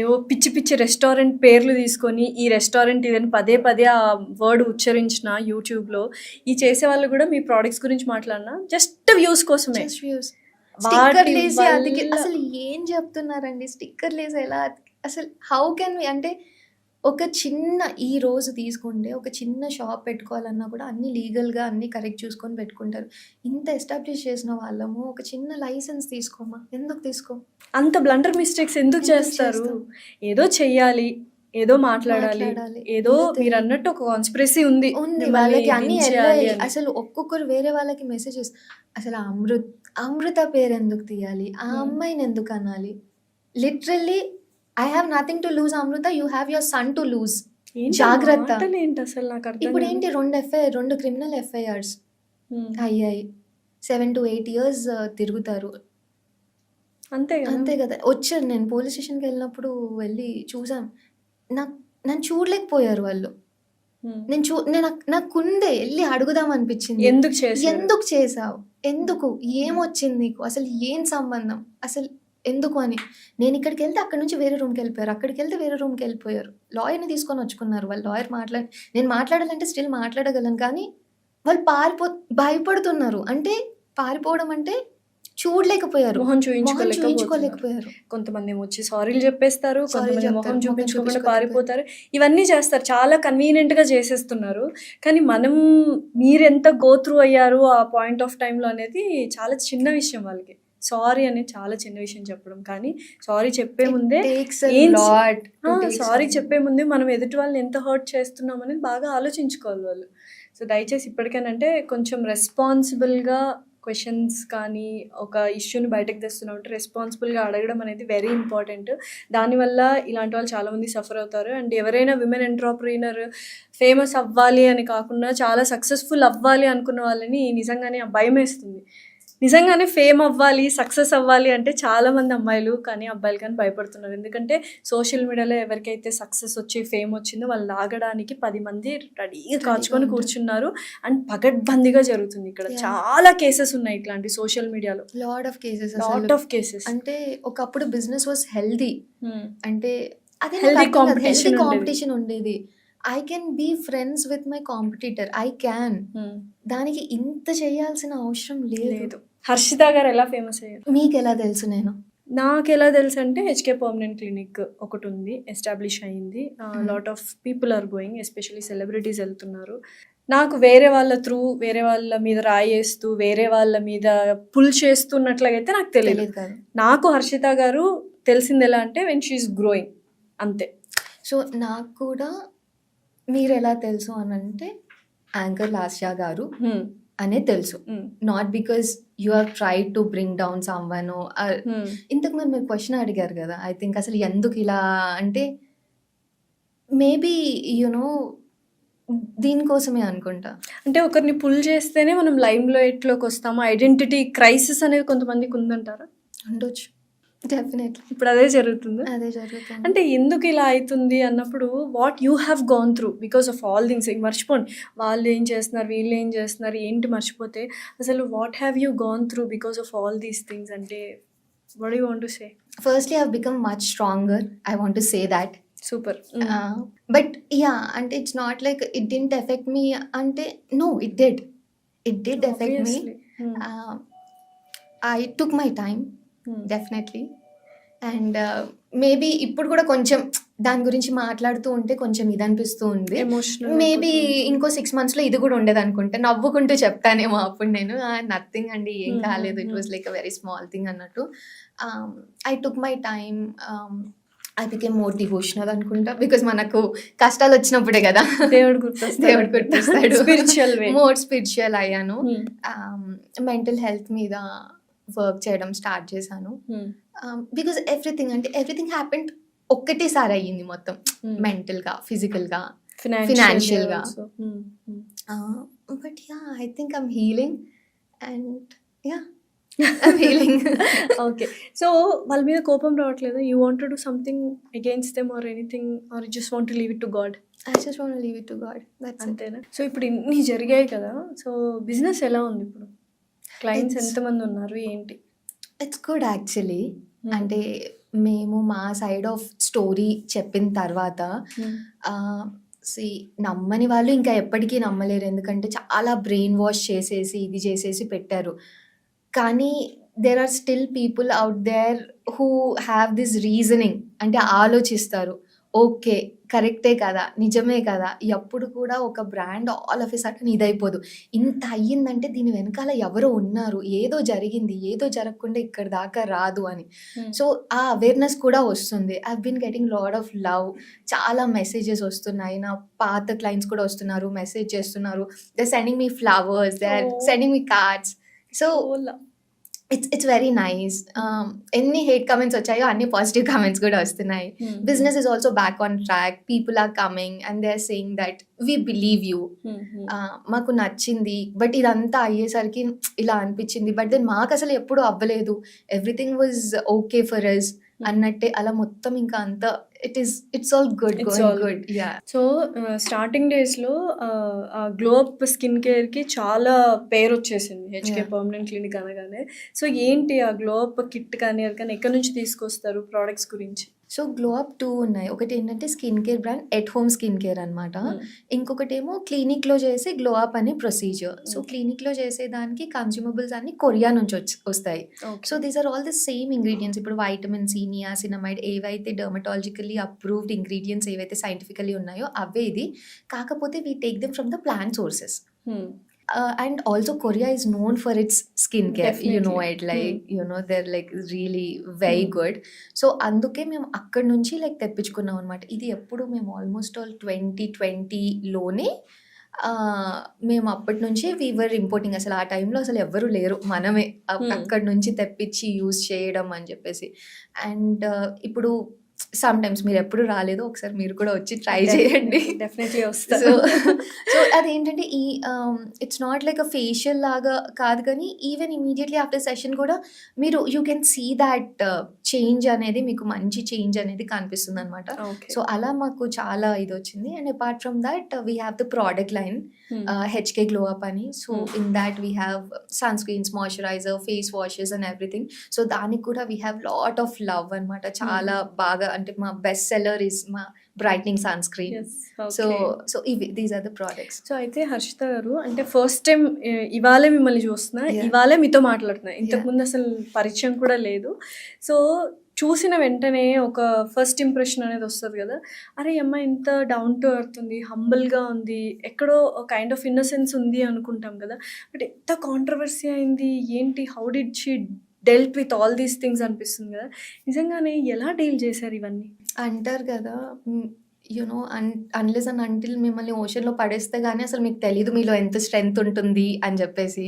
ఏవో పిచ్చి పిచ్చి రెస్టారెంట్ పేర్లు తీసుకొని ఈ రెస్టారెంట్ ఇదని పదే ఆ వర్డ్ ఉచ్చరించిన యూట్యూబ్లో ఈ చేసే వాళ్ళు కూడా మీ ప్రోడక్ట్స్ గురించి మాట్లాడినా జస్ట్ వ్యూస్ కోసమే. స్టిక్కర్ లేసి అసలు ఏం చెప్తున్నారండి? స్టిక్కర్ లేసి ఎలా అసలు హౌ కెన్ వి? అంటే ఒక చిన్న ఈ రోజు తీసుకుంటే ఒక చిన్న షాప్ పెట్టుకోవాలన్నా కూడా అన్ని లీగల్గా అన్ని కరెక్ట్ చూసుకొని పెట్టుకుంటారు. ఇంత ఎస్టాబ్లిష్ చేసిన వాళ్ళము ఒక చిన్న లైసెన్స్ తీసుకోమా? ఎందుకు తీసుకో? అంత బ్లండర్ మిస్టేక్స్ ఎందుకు చేస్తారు? ఏదో చెయ్యాలి, ఏదో మాట్లాడాలి, ఏదో మీరు అన్నట్టు ఒక కాన్స్పిరసీ ఉంది వాళ్ళకి అన్ని. అసలు ఒక్కొక్కరు వేరే వాళ్ళకి మెసేజెస్, అసలు అమృత పేరు ఎందుకు తీయాలి, ఆ అమ్మాయిని ఎందుకు అనాలి? Literally I have nothing to lose, Amruta. You have your son to lose. జాగ్రత్త. ఇప్పుడు ఏంటి 2 క్రిమినల్ ఎఫ్ఐఆర్స్ అయ్యాయి, 7 to 8 years తిరుగుతారు. అంతే కదా. వచ్చారు, నేను పోలీస్ స్టేషన్కి వెళ్ళినప్పుడు వెళ్ళి చూసాను, నన్ను చూడలేకపోయారు వాళ్ళు. నాకుందే వెళ్ళి అడుగుదాం అనిపించింది, ఎందుకు చేసావు, ఎందుకు, ఏమొచ్చింది నీకు, అసలు ఏం సంబంధం, అసలు ఎందుకు అని. నేను ఇక్కడికి వెళ్తే అక్కడ నుంచి వేరే రూమ్కి వెళ్ళిపోయారు, అక్కడికి వెళ్తే వేరే రూమ్కి వెళ్ళిపోయారు. లాయర్ని తీసుకొని వచ్చుకున్నారు. వాళ్ళు లాయర్ నేను మాట్లాడాలంటే స్టిల్ మాట్లాడగలను, కానీ వాళ్ళు భయపడుతున్నారు. అంటే పారిపోవడం అంటే చూడలేకపోయారు, మొహం చూయించుకోలేకపోయారు. కొంతమంది వచ్చి సారీలు చెప్పేస్తారు, కొంతమంది మొహం చూపించుకోకుండా పారిపోతారు. ఇవన్నీ చేస్తారు, చాలా కన్వీనియంట్ గా చేసేస్తున్నారు. కానీ మీరెంత గో త్రూ అయ్యారు ఆ పాయింట్ ఆఫ్ టైంలో అనేది చాలా చిన్న విషయం. వాళ్ళకి సారీ అనేది చాలా చిన్న విషయం చెప్పడం. కానీ సారీ చెప్పే ముందే మనం ఎదుటి వాళ్ళని ఎంత హర్ట్ చేస్తున్నాం అనేది బాగా ఆలోచించుకోవాలి వాళ్ళు. సో దయచేసి ఇప్పటికేనంటే కొంచెం రెస్పాన్సిబుల్గా క్వశ్చన్స్ కానీ ఒక ఇష్యూని బయటకు తెస్తున్నామంటే రెస్పాన్సిబుల్గా అడగడం అనేది వెరీ ఇంపార్టెంట్. దానివల్ల ఇలాంటి వాళ్ళు చాలామంది సఫర్ అవుతారు. అండ్ ఎవరైనా విమెన్ ఎంటర్‌ప్రెన్యూర్ ఫేమస్ అవ్వాలి అని కాకుండా చాలా సక్సెస్ఫుల్ అవ్వాలి అనుకున్న వాళ్ళని నిజంగానే భయం వేస్తుంది. నిజంగానే ఫేమ్ అవ్వాలి, సక్సెస్ అవ్వాలి అంటే చాలామంది అమ్మాయిలు కానీ అబ్బాయిలు కానీ భయపడుతున్నారు. ఎందుకంటే సోషల్ మీడియాలో ఎవరికైతే సక్సెస్ వచ్చి ఫేమ్ వచ్చిందో వాళ్ళు లాగడానికి 10 మంది రెడీగా కాచుకొని కూర్చున్నారు. అండ్ పగడ్బందీగా జరుగుతుంది. ఇక్కడ చాలా కేసెస్ ఉన్నాయి ఇట్లాంటి సోషల్ మీడియాలో, లాట్ ఆఫ్ కేసెస్. అంటే ఒకప్పుడు బిజినెస్ వాస్ హెల్దీ, అంటే అదే హెల్దీ కాంపిటీషన్ ఉండేది. I can be friends with my competitor, I can. దానికి ఇంత చేయాల్సిన అవసరం లేదు. హర్షిత గారు ఎలా ఫేమస్ అయ్యారు మీకు ఎలా తెలుసు? నాకు ఎలా తెలుసు అంటే హెచ్కే పర్మనెంట్ క్లినిక్ ఒకటి ఉంది, ఎస్టాబ్లిష్ అయ్యింది. Lot of people are going, especially celebrities వెళ్తున్నారు. నాకు వేరే వాళ్ళ త్రూ, వేరే వాళ్ళ మీద రాయేస్తూ, వేరే వాళ్ళ మీద పుల్ చేస్తున్నట్లయితే నాకు తెలియదు. నాకు హర్షిత గారు తెలిసింది ఎలా అంటే వెన్ షీఈస్ గ్రోయింగ్, అంతే. సో నాకు కూడా మీరు ఎలా తెలుసు అని అంటే యాంకర్ లాస్యా గారు అనే తెలుసు. Not because you have tried to bring down someone. ఇంతకు ముందు మీరు క్వశ్చన్ అడిగారు కదా, ఐ థింక్ అసలు ఎందుకు ఇలా అంటే మేబీ యునో దీనికోసమే అనుకుంటా. అంటే ఒకరిని పుల్ చేస్తేనే మనం లైమ్ లైట్లోకి వస్తాము. ఐడెంటిటీ క్రైసిస్ అనేది కొంతమందికి ఉందంటారా? ఉండొచ్చు, డెఫినెట్లీ ఇప్పుడు అదే జరుగుతుంది. అదే జరుగుతుంది. అంటే ఎందుకు ఇలా అవుతుంది అన్నప్పుడు what you have gone through because of all things. మర్చిపోండి వాళ్ళు ఏం చేస్తున్నారు, వీళ్ళు ఏం చేస్తున్నారు, ఏంటి మర్చిపోతే అసలు what have you gone through because of all these things అంటే what you want to say? Firstly I have become much stronger, I want to say that. Super. But ya, అంటే it's not like it didn't effect me అంటే no, it did effect me. I took my time definitely. And maybe ఇప్పుడు కూడా కొంచెం దాని గురించి మాట్లాడుతూ ఉంటే కొంచెం ఇది అనిపిస్తూ ఉంది. ఎమోషనల్ మేబీ ఇంకో 6 monthsలో ఇది కూడా ఉండదు అనుకుంటా. నవ్వుకుంటూ చెప్తానేమో అప్పుడు నేను నథింగ్ అండి, ఏం కాలేదు, it was like a very small thing అన్నట్టు. I took my time. I became more devotional అనుకుంటా, బికాస్ మనకు కష్టాలు వచ్చినప్పుడే కదా దేవుడు గుర్తొస్తాడు. స్పిరిచువల్ వే, మోర్ స్పిరిచువల్ అయ్యాను. మెంటల్ హెల్త్ మీద వర్క్ చేయడం స్టార్ట్ చేశాను. బికాస్ ఎవ్రీథింగ్ హ్యాపెండ్ ఒక్కటేసారి అయ్యింది మొత్తం, మెంటల్గా, ఫిజికల్గా, ఫినాన్షియల్గా. But ya, I think I'm healing and ya I'm healing. Okay, so వాళ్ళ మీద కోపం రావట్లేదు? You want to do something against them or anything, or you just want to leave it to God? I just want to leave it to God. That's it. అంతేనా? So ఇప్పుడు ఇన్ని జరిగాయి కదా, so business ఎలా ఉంది ఇప్పుడు? Clients ఎంతమంది ఉన్నారు, ఏంటి? It's good actually. అంటే మేము మా సైడ్ ఆఫ్ స్టోరీ చెప్పిన తర్వాత నమ్మని వాళ్ళు ఇంకా ఎప్పటికీ నమ్మలేరు, ఎందుకంటే చాలా బ్రెయిన్ వాష్ చేసేసి ఇది చేసేసి పెట్టారు. కానీ there are still people out there who have this reasoning, అంటే ఆలోచిస్తారు, ఓకే కరెక్టే కదా, నిజమే కదా. ఎప్పుడు కూడా ఒక brand all of a sudden ఇదైపోదు. ఇంత అయ్యిందంటే దీని వెనకాల ఎవరో ఉన్నారు, ఏదో జరిగింది, ఏదో జరగకుండా ఇక్కడ దాకా రాదు అని. సో ఆ అవేర్నెస్ కూడా వస్తుంది. I been getting lot of love. చాలా మెసేజెస్ వస్తున్నాయి, నా పాత క్లయింట్స్ కూడా వస్తున్నారు, మెసేజ్ చేస్తున్నారు. They are sending me flowers, they are sending me cards. So it's very nice. ఎన్ని హేట్ కమెంట్స్ వచ్చాయో అన్ని పాజిటివ్ కమెంట్స్ కూడా వస్తున్నాయి. Business is also back on track. People are coming and they are saying that we believe you, మాకు నచ్చింది. But ఇదంతా అయ్యేసరికి ఇలా అనిపించింది, బట్ దెన్ మాకు అసలు ఎప్పుడు అవ్వలేదు, everything was okay for us అన్నట్టే. అలా మొత్తం ఇంకా అంతా it's all good, good. Yeah. So starting డేస్లో గ్లోబ్ స్కిన్ కేర్కి చాలా పేరు వచ్చేసింది, హెచ్కే పర్మనెంట్ క్లినిక్ అనగానే. సో ఏంటి ఆ గ్లోబ్ కిట్ కానీ అది కానీ ఎక్కడి నుంచి తీసుకొస్తారు ప్రోడక్ట్స్ గురించి? సో గ్లో అప్ 2 ఉన్నాయి. ఒకటి ఏంటంటే skin care brand at home skin care అనమాట. ఇంకొకటేమో క్లినిక్లో చేసే గ్లో అప్ అనే ప్రొసీజర్. సో క్లినిక్లో చేసేదానికి కన్జ్యూమబుల్స్ అన్ని కొరియా నుంచి వస్తాయి. So these are all the same ingredients. ఇప్పుడు వైటమిన్ సి, నియాసినమైడ్, ఏవైతే డర్మటాలజికల్లీ అప్రూవ్డ్ ఇంగ్రీడియంట్స్ ఏవైతే సైంటిఫికల్లీ ఉన్నాయో అవే ఇది. కాకపోతే we take them from the plant sources. And also Korea is known for its skincare. Definitely. You know it, like they're like really very good. So అందుకే మేము అక్కడ నుంచి లైక్ తెప్పించుకున్నాం అనమాట. ఇది ఎప్పుడు మేము ఆల్మోస్ట్ ఆల్ 2020లోనే మేము అప్పటి నుంచి వీవర్ ఇంపోర్టింగ్. అసలు ఆ టైంలో అసలు ఎవరు లేరు, మనమే అక్కడ నుంచి తెప్పించి యూజ్ చేయడం అని చెప్పేసి. అండ్ ఇప్పుడు సమ్ టైమ్స్ మీరు ఎప్పుడు రాలేదు, ఒకసారి మీరు కూడా వచ్చి ట్రై చేయండి. డెఫినెట్లీ వస్తా. సో అదేంటంటే ఈ it's not like a facial లాగా కాదు, కానీ ఈవెన్ ఇమీడియట్లీ ఆఫ్టర్ సెషన్ కూడా మీరు you can see that change అనేది, మీకు మంచి చేంజ్ అనేది కనిపిస్తుంది అనమాట. సో అలా మాకు చాలా ఇది వచ్చింది. And apart from that we have the product line HK glow up అని. So in that we have sunscreens, moisturiser, face washes and everything. So దానికి కూడా we have lot of love అనమాట. చాలా బాగా, అంటే మా బెస్ట్ సెల్లర్ ఇస్ మా brightening sunscreen. So these are the products. So అయితే హర్షిత గారు, అంటే ఫస్ట్ టైం ఇవాళే మిమ్మల్ని చూస్తున్నా, ఇవాళే మీతో మాట్లాడుతున్నా, ఇంతకుముందు అసలు పరిచయం కూడా లేదు. సో చూసిన వెంటనే ఒక ఫస్ట్ ఇంప్రెషన్ అనేది వస్తుంది కదా, అరే అమ్మాయి ఇంత డౌన్ టు ఎర్త్ ఉంది, హంబుల్గా ఉంది, ఎక్కడో కైండ్ ఆఫ్ ఇన్నసెన్స్ ఉంది అనుకుంటాం కదా. బట్ ఎంత కాంట్రవర్సీ అయింది ఏంటి, how did she dealt with all these things అనిపిస్తుంది కదా. నిజంగానే ఎలా డీల్ చేశారు ఇవన్నీ? అంటారు కదా, అన్లెస్ అండ్ అంటిల్ మిమ్మల్ని ఓషన్‌లో పడేస్తే గాని అసలు మీకు తెలీదు మీలో ఎంత స్ట్రెంగ్త్ ఉంటుంది అని చెప్పేసి.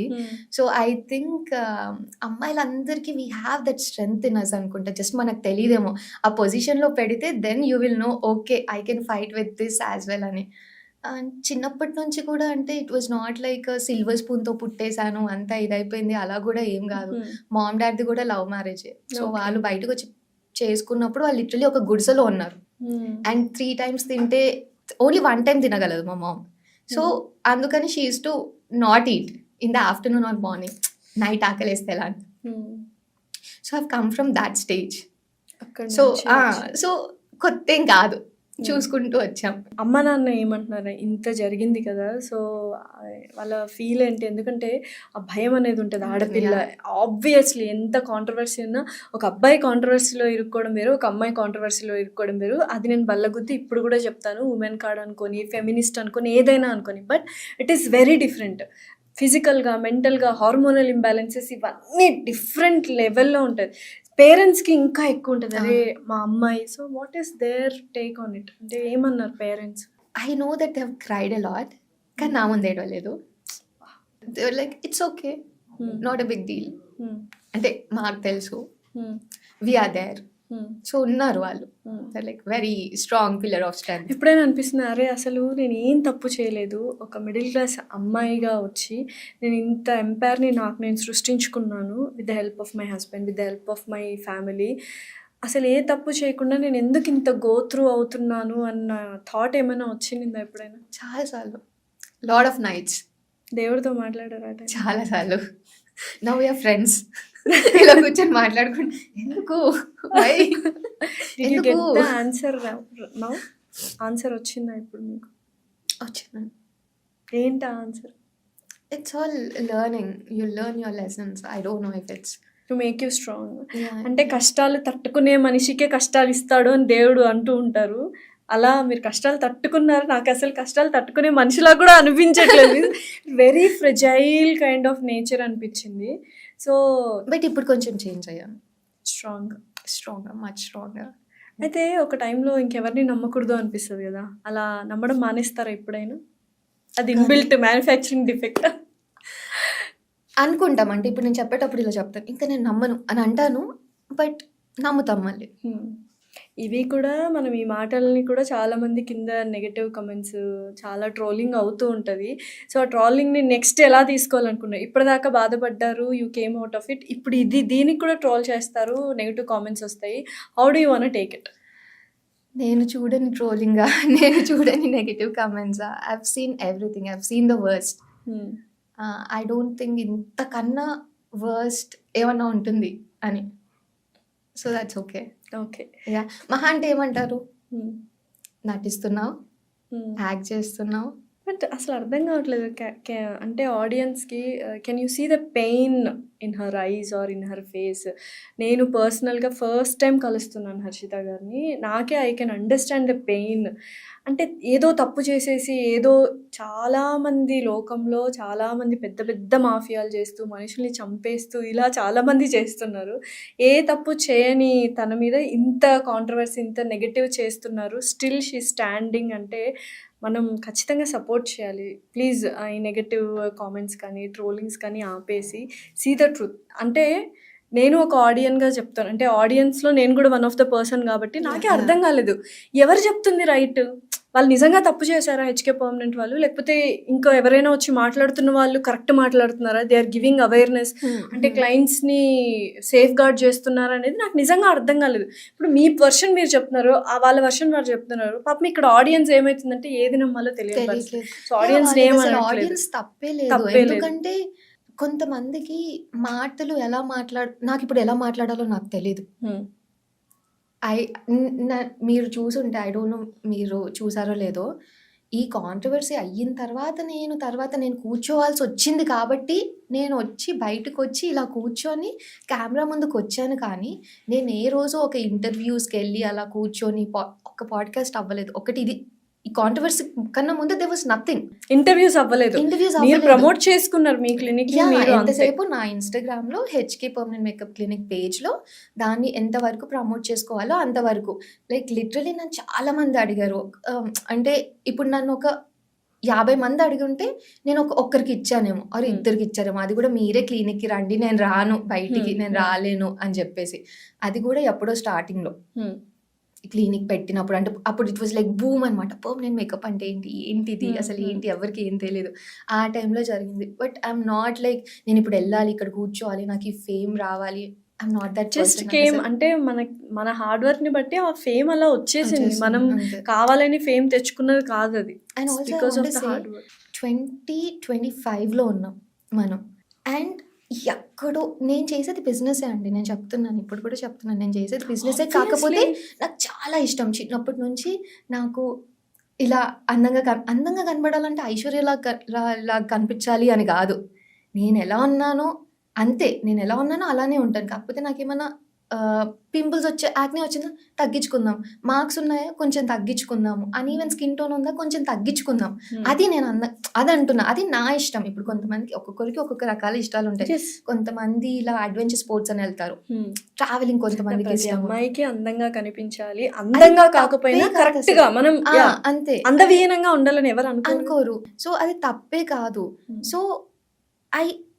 సో, ఐ థింక్ అమ్మాయిలందరికీ we have that strength in us అనుకుంటా. జస్ట్ మనకు తెలీదేమో. ఆ పొజిషన్‌లో పెడితే then you will know okay. I can fight with this as well అని. చిన్నప్పటి నుంచి కూడా అంటే it was not like silver స్పూన్‌తో పుట్టేసాను. అంతా ఇదైపోయింది అలా కూడా ఏం కాదు. మామ్ డాడ్‌ది కూడా లవ్ మ్యారేజే. So, okay. వాళ్ళు బయటకొచ్చి చేసుకున్నప్పుడు వాళ్ళు లిటరల్లీ ఒక గుడిసెలో ఉన్నారు. అండ్ 3 టైమ్స్ తింటే ఓన్లీ 1 టైమ్ తినగలదు మా మామ్. సో, అందుకని she used to not eat in the afternoon or morning. Night ఆకలేస్తే ఎలా అని. So, I have come from that stage. అక్కడ సో, నుంచి సో కొత్తేం కాదు. చూసుకుంటూ వచ్చాం. అమ్మ నాన్న ఏమంటున్నారు? ఇంత జరిగింది కదా! సో, వాళ్ళ ఫీల్ ఏంటి? ఎందుకంటే ఆ భయం అనేది ఉంటది. ఉంటుంది. ఆడపిల్ల ఆబ్వియస్లీ ఎంత కాంట్రోవర్సీ ఉన్నా ఒక అబ్బాయి కాంట్రోవర్సీలో ఇరుక్కోవడం వేరు, ఒక అమ్మాయి కాంట్రోవర్సీలో ఇరుక్కోవడం వేరు. అది నేను బల్లగుద్ది ఇప్పుడు కూడా చెప్తాను. ఉమెన్ కార్డ్ అనుకోని, ఫెమినిస్ట్ అనుకోని, ఏదైనా అనుకోని. But it is very different. ఫిజికల్‌గా, మెంటల్‌గా, హార్మోనల్ ఇంబాలెన్సెస్ ఇవన్నీ డిఫరెంట్ లెవెల్‌లో ఉంటది. పేరెంట్స్‌కి ఇంకా ఎక్కువ ఉంటది. అరే! మా అమ్మాయి. So, what is there take on it? అంటే ఏమన్నారు parents? I know that they have cried a lot. కానీ నా ముందు ఏడవలేదు. They were like it's okay. Not a big deal. అంటే మాకు తెలుసు. We are there. సో, ఉన్నారు వాళ్ళు. They like very strong pillar of strength. ఎప్పుడైనా అనిపిస్తుందా? అరే! అసలు నేను ఏం తప్పు చేయలేదు. ఒక మిడిల్ క్లాస్ అమ్మాయిగా వచ్చి నేను ఇంత ఎంపైర్‌ని నాకు నేను సృష్టించుకున్నాను. With the help of my husband, with the help of my family. అసలు ఏ తప్పు చేయకుండా నేను ఎందుకు ఇంత గో త్రూ అవుతున్నాను అన్న థాట్ ఏమైనా వచ్చిందా ఎప్పుడైనా? చాలా సార్లు. Lot of nights. దేవుడితో మాట్లాడారా ఆ టైంలో? చాలా సార్లు. Now we are friends. ఇలా కూర్చొని మాట్లాడుకుంటూ ఎందుకు? Why? Did you get the answer now? Answer వచ్చిందా ఇప్పుడు మీకు? వచ్చింది. ఏంటి ఆ answer? It's all learning. You learn your lessons. I don't know if it's to make you strong. అంటే కష్టాలు తట్టుకునే మనిషికే కష్టాలు ఇస్తాడు అని దేవుడు అంటూ ఉంటారు. అలా మీరు కష్టాలు తట్టుకున్నారు. నాకు అసలు కష్టాలు తట్టుకునే మనిషిలా కూడా అనిపించట్లేదు. Very fragile kind of nature అనిపించింది. సో, బట్ ఇప్పుడు కొంచెం చేంజ్ అయ్యాను. స్ట్రాంగ్. Stronger, much stronger. అయితే ఒక టైంలో ఇంకెవరిని నమ్మకూడదు అనిపిస్తుంది కదా! అలా నమ్మడం మానేస్తారా ఎప్పుడైనా? అది ఇన్‌బిల్ట్ మ్యానుఫ్యాక్చరింగ్ డిఫెక్ట్. అనుకుంటాం. అంటే ఇప్పుడు నేను చెప్పేటప్పుడు ఇలా చెప్తాను. ఇంకా నేను నమ్మను అని అంటాను. బట్ నమ్ముతాం మళ్ళీ. ఇవి కూడా మనం ఈ మాటలని కూడా చాలామంది కింద నెగెటివ్ కమెంట్స్ చాలా ట్రోలింగ్ అవుతూ ఉంటుంది. సో, ఆ ట్రోలింగ్‌ని నెక్స్ట్ ఎలా తీసుకోవాలనుకున్నారు? ఇప్పటిదాకా బాధపడ్డారు. You came out of it. ఇప్పుడు దీనికి కూడా ట్రోల్ చేస్తారు. నెగెటివ్ కామెంట్స్ వస్తాయి. How do you want take it? నేను చూడని ట్రోలింగా, నేను చూడని నెగెటివ్ కామెంట్సా? I have seen everything. I have seen the worst. I don't think ఇంతకన్నా వర్స్ట్ ఏమన్నా ఉంటుంది అని. So, that's okay. Okay. Yeah! మహా అంటే ఏమంటారు? నటిస్తున్నావు, యాక్ట్ చేస్తున్నావు. బట్ అసలు అర్థం కావట్లేదు. అంటే ఆడియన్స్‌కి can you see the pain in her eyes or in her face? నేను పర్సనల్‌గా ఫస్ట్ టైం కలుస్తున్నాను హర్షిత గారిని. నాకే I can understand the pain. అంటే ఏదో తప్పు చేసేసి ఏదో చాలామంది లోకంలో చాలామంది పెద్ద పెద్ద మాఫియాలు చేస్తూ, మనుషుల్ని చంపేస్తూ ఇలా చాలామంది చేస్తున్నారు. ఏ తప్పు చేయని తన మీద ఇంత కాంట్రవర్సీ, ఇంత నెగెటివ్ చేస్తున్నారు. Still she standing. అంటే మనం ఖచ్చితంగా సపోర్ట్ చేయాలి. ప్లీజ్ ఈ నెగెటివ్ కామెంట్స్ కానీ, ట్రోలింగ్స్ కానీ ఆపేసి సీ ద ట్రూత్. అంటే నేను ఒక ఆడియన్‌గా చెప్తాను. అంటే ఆడియన్స్‌లో నేను కూడా వన్ ఆఫ్ ద పర్సన్ కాబట్టి నాకే అర్థం కాలేదు. ఎవరు చెప్తుంది రైట్? వాళ్ళు నిజంగా తప్పు చేశారా హెచ్‌కే పర్మనెంట్ వాళ్ళు? లేకపోతే ఇంకా ఎవరైనా వచ్చి మాట్లాడుతున్న వాళ్ళు కరెక్ట్ మాట్లాడుతున్నారా? They are giving awareness. అంటే క్లయింట్స్‌ని సేఫ్ గార్డ్ చేస్తున్నారా అనేది నాకు నిజంగా అర్థం కాలేదు. ఇప్పుడు మీ వర్షన్ మీరు చెప్తున్నారు. వాళ్ళ వర్షన్ వారు చెప్తున్నారు. పాపం ఇక్కడ ఆడియన్స్ ఏమైతుందంటే ఏది నమ్మాలో తెలియని పరిస్థితి. తెలియట్లేదు. సో, ఆడియన్స్‌ని వాళ్ళకి అసలు ఏమనట్లేదు. ఆడియన్స్ తప్పే లేదు. తప్పే లేదు. ఎందుకంటే కొంతమందికి మాటలు ఎలా నాకిప్పుడు ఎలా మాట్లాడాలో నాకు తెలీదు. మీరు చూసుంటే ఐ డోంట్ నో మీరు చూసారో లేదో, ఈ కాంట్రవర్సీ అయిన తర్వాత నేను కూర్చోవాల్సి వచ్చింది కాబట్టి నేను వచ్చి బయటకొచ్చి ఇలా కూర్చొని కెమెరా ముందుకు వచ్చాను. కానీ నేను ఏ రోజు ఒక ఇంటర్వ్యూస్‌కి వెళ్ళి అలా కూర్చొని ఒక పాడ్కాస్ట్ అవ్వలేదు. ఒకటి ఇది ఈ కాంట్రవర్సీ కన్నా ముందు దే వాస్ నథింగ్. ఇంటర్వ్యూస్ అవ్వలేదు. ఇంటర్వ్యూస్ మీరు ప్రమోట్ చేసుకున్నారు మీ క్లినిక్ మీరు అంతే. ఎంతసేపు నా ఇన్స్టాగ్రామ్లో హెచ్కే పర్మనెంట్ మేకప్ క్లినిక్ పేజ్లో దాన్ని ఎంతవరకు ప్రమోట్ చేసుకోవాలో అంతవరకు. లైక్ లిటరలీ నన్ను చాలా మంది అడిగారు. అంటే ఇప్పుడు నన్ను ఒక 50 మంది అడిగుంటే నేను ఒక్కరికి ఇచ్చానేమో ఆర్ ఇద్దరికి ఇచ్చారేమో, అది కూడా మీరే క్లినిక్కి రండి, నేను రాను బయటికి, నేను రాలేను అని చెప్పేసి. అది కూడా ఎప్పుడో స్టార్టింగ్లో క్లినిక్ పెట్టినప్పుడు, అంటే అప్పుడు ఇట్ వాజ్ లైక్ బూమ్ అనమాట. పర్మనెంట్ మేకప్ అంటే ఏంటిది అసలు ఏంటి, ఎవరికి ఏం తెలియదు. ఆ టైంలో జరిగింది. బట్ ఐఎమ్ నాట్ లైక్ నేను ఇప్పుడు వెళ్ళాలి, ఇక్కడ కూర్చోవాలి, నాకు ఈ ఫేమ్ రావాలి. I'm not that. Just came అంటే మన హార్డ్ వర్క్ ని బట్టి ఆ ఫేమ్ అలా వచ్చేసింది. మనం కావాలని ఫేమ్ తెచ్చుకున్నది కాదు అది. And also because of the hard work. 2025లో ఉన్నాం మనం. అండ్ ఎక్కడో నేను చేసేది బిజినెసే అండి, నేను చెప్తున్నాను, ఇప్పుడు కూడా చెప్తున్నాను, నేను చేసేది బిజినెసే. కాకపోతే నాకు చాలా ఇష్టం చిన్నప్పటి నుంచి. నాకు ఇలా అందంగా కనబడాలంటే ఐశ్వర్యలా కనిపించాలి అని కాదు. నేను ఎలా ఉన్నానో అంతే, నేను ఎలా ఉన్నానో అలానే ఉంటాను. కాకపోతే నాకేమన్నా పింపుల్స్ యాక్నే వచ్చిందా తగ్గించుకుందాం, మార్క్స్ ఉన్నాయా కొంచెం తగ్గించుకుందాము, అన్ఈవెన్ స్కిన్ టోన్ ఉందా కొంచెం తగ్గించుకుందాం. అది నేను అది అంటున్నా, అది నా ఇష్టం. ఇప్పుడు కొంతమందికి ఒక్కొక్కరికి ఒక్కొక్క రకాల ఇష్టాలు ఉంటాయి. కొంతమంది ఇలా అడ్వెంచర్ స్పోర్ట్స్ అని వెళ్తారు, ట్రావెలింగ్ కొంతమందికి ఇష్టం. అమ్మాయికి అందంగా కనిపించాలి, అందంగా కాకపోయినా కరెక్ట్ గా మనం అంతే అందవిహీనంగా ఉండాలని ఎవరు అనుకోరు. సో అది తప్పే కాదు. సో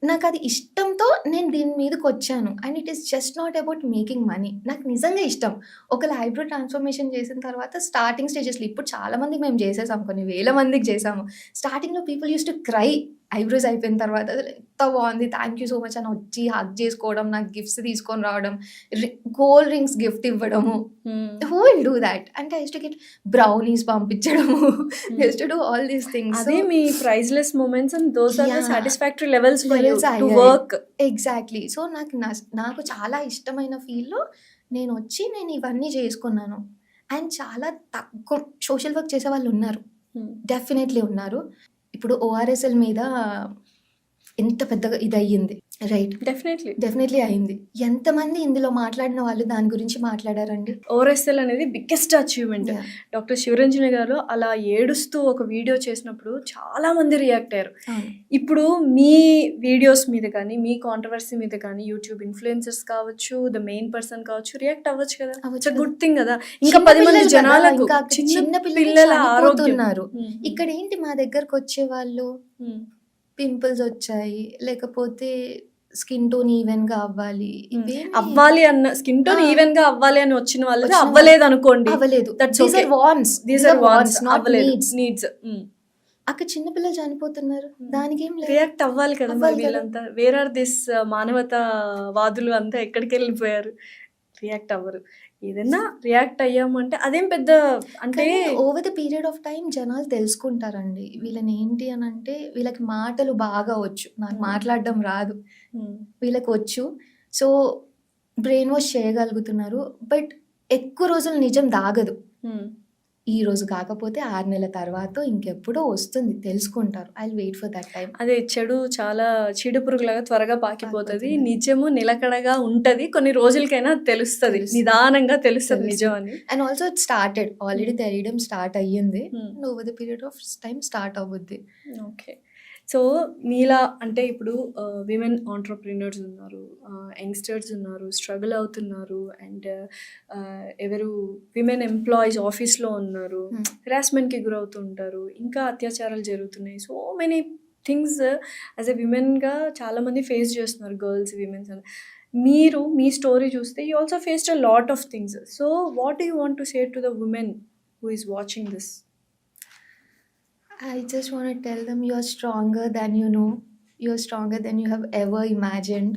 నాకు అది ఇష్టంతో నేను దీని మీదకి వచ్చాను. And it is just not about making money. నాకు నిజంగా ఇష్టం. ఒకవేళ ఐబ్రో ట్రాన్స్ఫర్మేషన్ చేసిన తర్వాత స్టార్టింగ్ స్టేజెస్లో, ఇప్పుడు చాలా మందికి మేము చేసేసాము, కొన్ని వేల మందికి చేసాము. స్టార్టింగ్లో people use to cry eyebrows అయిపోయిన తర్వాత, అసలు ఎంత బాగుంది, థ్యాంక్ యూ సో మచ్ అని వచ్చి హగ్ చేసుకోవడం, నాకు గిఫ్ట్స్ తీసుకొని రావడం, గోల్డ్ రింగ్స్ గిఫ్ట్ ఇవ్వడము. Who will do that? అంటే I use to get brownies పంపించడము, I use to do all these things. అదే మీ priceless moments and those are the satisfactory levels for you to work. Exactly. So నాకు చాలా ఇష్టమైన ఫీల్డ్లో నేను వచ్చి నేను ఇవన్నీ చేసుకున్నాను. అండ్ చాలా తక్కువ సోషల్ వర్క్ చేసే వాళ్ళు ఉన్నారు, డెఫినెట్లీ ఉన్నారు. ఇప్పుడు ఓఆర్ఎస్ఎల్ మీద ఎంత పెద్దగా ఇది అయ్యింది, రైట్? డెఫినెట్లీ అయింది. ఎంతమంది ఇందులో మాట్లాడిన వాళ్ళు దాని గురించి మాట్లాడారండి. ఓఆర్ఎస్ఎల్ అనేది బిగ్గెస్ట్ అచీవ్మెంట్. డాక్టర్ శివరంజని గారు అలా ఏడుస్తూ ఒక వీడియో చేసినప్పుడు చాలా మంది రియాక్ట్ అయ్యారు. ఇప్పుడు మీ వీడియోస్ మీద కానీ, మీ కాంట్రవర్సీ మీద కానీ యూట్యూబ్ ఇన్ఫ్లుయెన్సర్స్ కావచ్చు, ద మెయిన్ పర్సన్ కావచ్చు, రియాక్ట్ అవ్వచ్చు కదా. ఇట్స్ గుడ్ థింగ్ కదా. ఇంకా 10 మంది జనాలకు, చిన్న పిల్లల ఆరోగ్యం. ఇక్కడ ఏంటి, మా దగ్గరకు వచ్చే వాళ్ళు పింపుల్స్ వచ్చాయి, లేకపోతే స్కిన్ టోన్ ఈవెన్ గా అవ్వాలి అన్న, స్కిన్ టోన్ ఈవెన్ గా అవ్వాలి అని వచ్చిన వాళ్ళు అవ్వలేదు అనుకోండి, అవ్వలేదు. నీడ్స్. అక్కడ చిన్నపిల్లలు చనిపోతున్నారు, దానికి ఏం రియాక్ట్ అవ్వాలి కదా వీళ్ళంతా. వేర్ ఆర్ దిస్ మానవతా వాదులు అంతా ఎక్కడికి వెళ్ళిపోయారు? రియాక్ట్ అవ్వరు. ఏదైనా రియాక్ట్ అయ్యాము అంటే అదేం పెద్ద, అంటే over the period of time జనాలు తెలుసుకుంటారండి వీళ్ళని. ఏంటి అని అంటే వీళ్ళకి మాటలు బాగా వచ్చు, నాకు మాట్లాడడం రాదు, వీళ్ళకి వచ్చు. సో బ్రెయిన్ వాష్ చేయగలుగుతున్నారు. బట్ ఎక్కువ రోజులు నిజం దాగదు. ఈ రోజు కాకపోతే 6 నెలల తర్వాత ఇంకెప్పుడో వస్తుంది, తెలుసుకుంటారు. I will wait for that time. అదే చెడు చాలా చీడ పురుగులాగా త్వరగా పాకిపోతుంది, నిజము నిలకడగా ఉంటది, కొన్ని రోజులకైనా తెలుస్తుంది, నిదానంగా తెలుస్తుంది నిజం అని. And also it started, already తెలియడం స్టార్ట్ అయ్యింది. Over the period of time start అవుద్ది. ఓకే. సో మీలా అంటే ఇప్పుడు విమెన్ ఆంటర్ప్రినర్స్ ఉన్నారు, యంగ్స్టర్స్ ఉన్నారు, స్ట్రగుల్ అవుతున్నారు, అండ్ ఎవరు విమెన్ ఎంప్లాయీస్ ఆఫీస్లో ఉన్నారు, హెరాస్మెంట్కి గురవుతూ ఉంటారు, ఇంకా అత్యాచారాలు జరుగుతున్నాయి. So many things as a విమెన్గా చాలామంది ఫేస్ చేస్తున్నారు, గర్ల్స్, విమెన్స్ అని. మీరు మీ స్టోరీ చూస్తే you also faced a lot of things. So what do you want to say to the women who is watching this? I just want to tell them you are stronger than you know. You are stronger than you have ever imagined.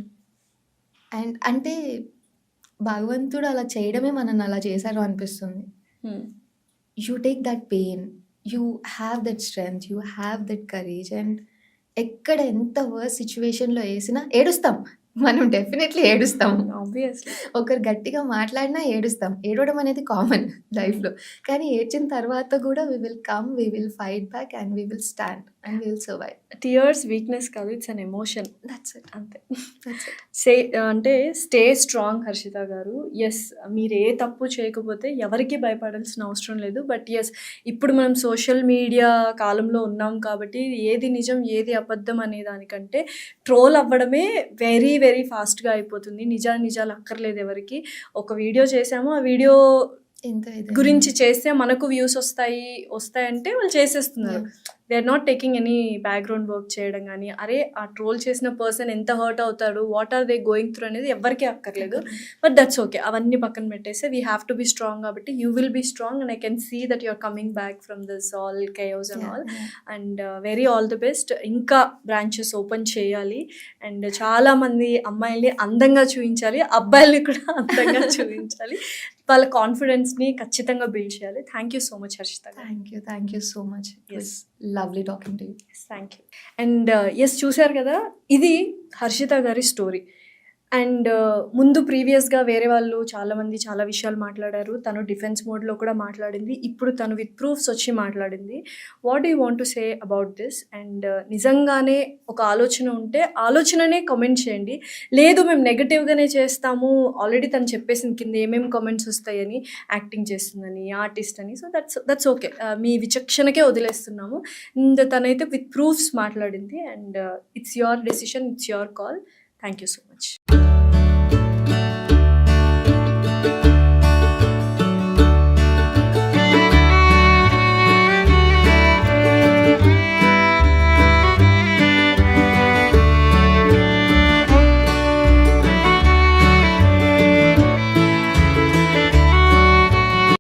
And అంటే భగవంతుడు అలా చేయడమే మనల్ని అలా చేశారు అనిపిస్తుంది. You take that pain, you have that strength, you have that courage. And ఎక్కడ ఎంత వర్స్ సిచ్యువేషన్లో వేసినా ఏడుస్తాం మనం, డెఫినెట్లీ ఏడుస్తాం. ఆబ్వియస్లీ ఒకరు గట్టిగా మాట్లాడినా ఏడుస్తాం. ఏడవడం అనేది కామన్ లైఫ్లో. కానీ ఏడ్చిన తర్వాత కూడా we will come, we will fight back and we will stand. And will survive. Tears weakness కాదు, it's an emotion. That's it. అంతే. That's it. అంటే స్టే స్ట్రాంగ్ హర్షిత గారు. ఎస్, మీరు ఏ తప్పు చేయకపోతే ఎవరికి భయపడాల్సిన అవసరం లేదు. బట్ ఎస్, ఇప్పుడు మనం సోషల్ మీడియా కాలంలో ఉన్నాం కాబట్టి ఏది నిజం ఏది అబద్ధం అనే దానికంటే ట్రోల్ అవ్వడమే వెరీ వెరీ ఫాస్ట్గా అయిపోతుంది. నిజాలు అక్కర్లేదు ఎవరికి. ఒక వీడియో చేసాము, ఆ వీడియో ఎంత ఇది గురించి చేస్తే మనకు వ్యూస్ వస్తాయంటే వాళ్ళు చేసేస్తున్నారు. They are not taking any background work చేయడం కానీ, అరే ఆ ట్రోల్ చేసిన పర్సన్ ఎంత హర్ట్ అవుతాడు, what are they going through అనేది ఎవరికీ అక్కర్లేదు. బట్ దట్స్ ఓకే, అవన్నీ పక్కన పెట్టేసి we have to be strong. కాబట్టి you will be strong and I can see that you are coming back from this all chaos and all. And very all the best. ఇంకా branches open చేయాలి and చాలామంది అమ్మాయిల్ని అందంగా చూపించాలి, అబ్బాయిల్ని కూడా అందంగా చూపించాలి. వాళ్ళ కాన్ఫిడెన్స్ని ఖచ్చితంగా బిల్డ్ చేయాలి. Thank you so much Harshitha గారు. Thank you so much. Yes. Lovely talking to you. Thank you. And yes, చూశారు కదా, ఇది హర్షిత గారి స్టోరీ. అండ్ ముందు ప్రీవియస్గా వేరే వాళ్ళు చాలామంది చాలా విషయాలు మాట్లాడారు. తను డిఫెన్స్ మోడ్లో కూడా మాట్లాడింది. ఇప్పుడు తను విత్ ప్రూఫ్స్ వచ్చి మాట్లాడింది. What you want to say about this? And నిజంగానే ఒక ఆలోచన ఉంటే ఆలోచననే కమెంట్ చేయండి. లేదు మేము నెగటివ్గానే చేస్తాము, ఆల్రెడీ తను చెప్పేసింది కింద ఏమేమి కామెంట్స్ వస్తాయని, యాక్టింగ్ చేస్తుందని, ఆర్టిస్ట్ అని. సో దట్స్ ఓకే, మీ విచక్షణకే వదిలేస్తున్నాము. అండ్ తనైతే విత్ ప్రూఫ్స్ మాట్లాడింది. And it's your decision, it's your call. Thank you so much.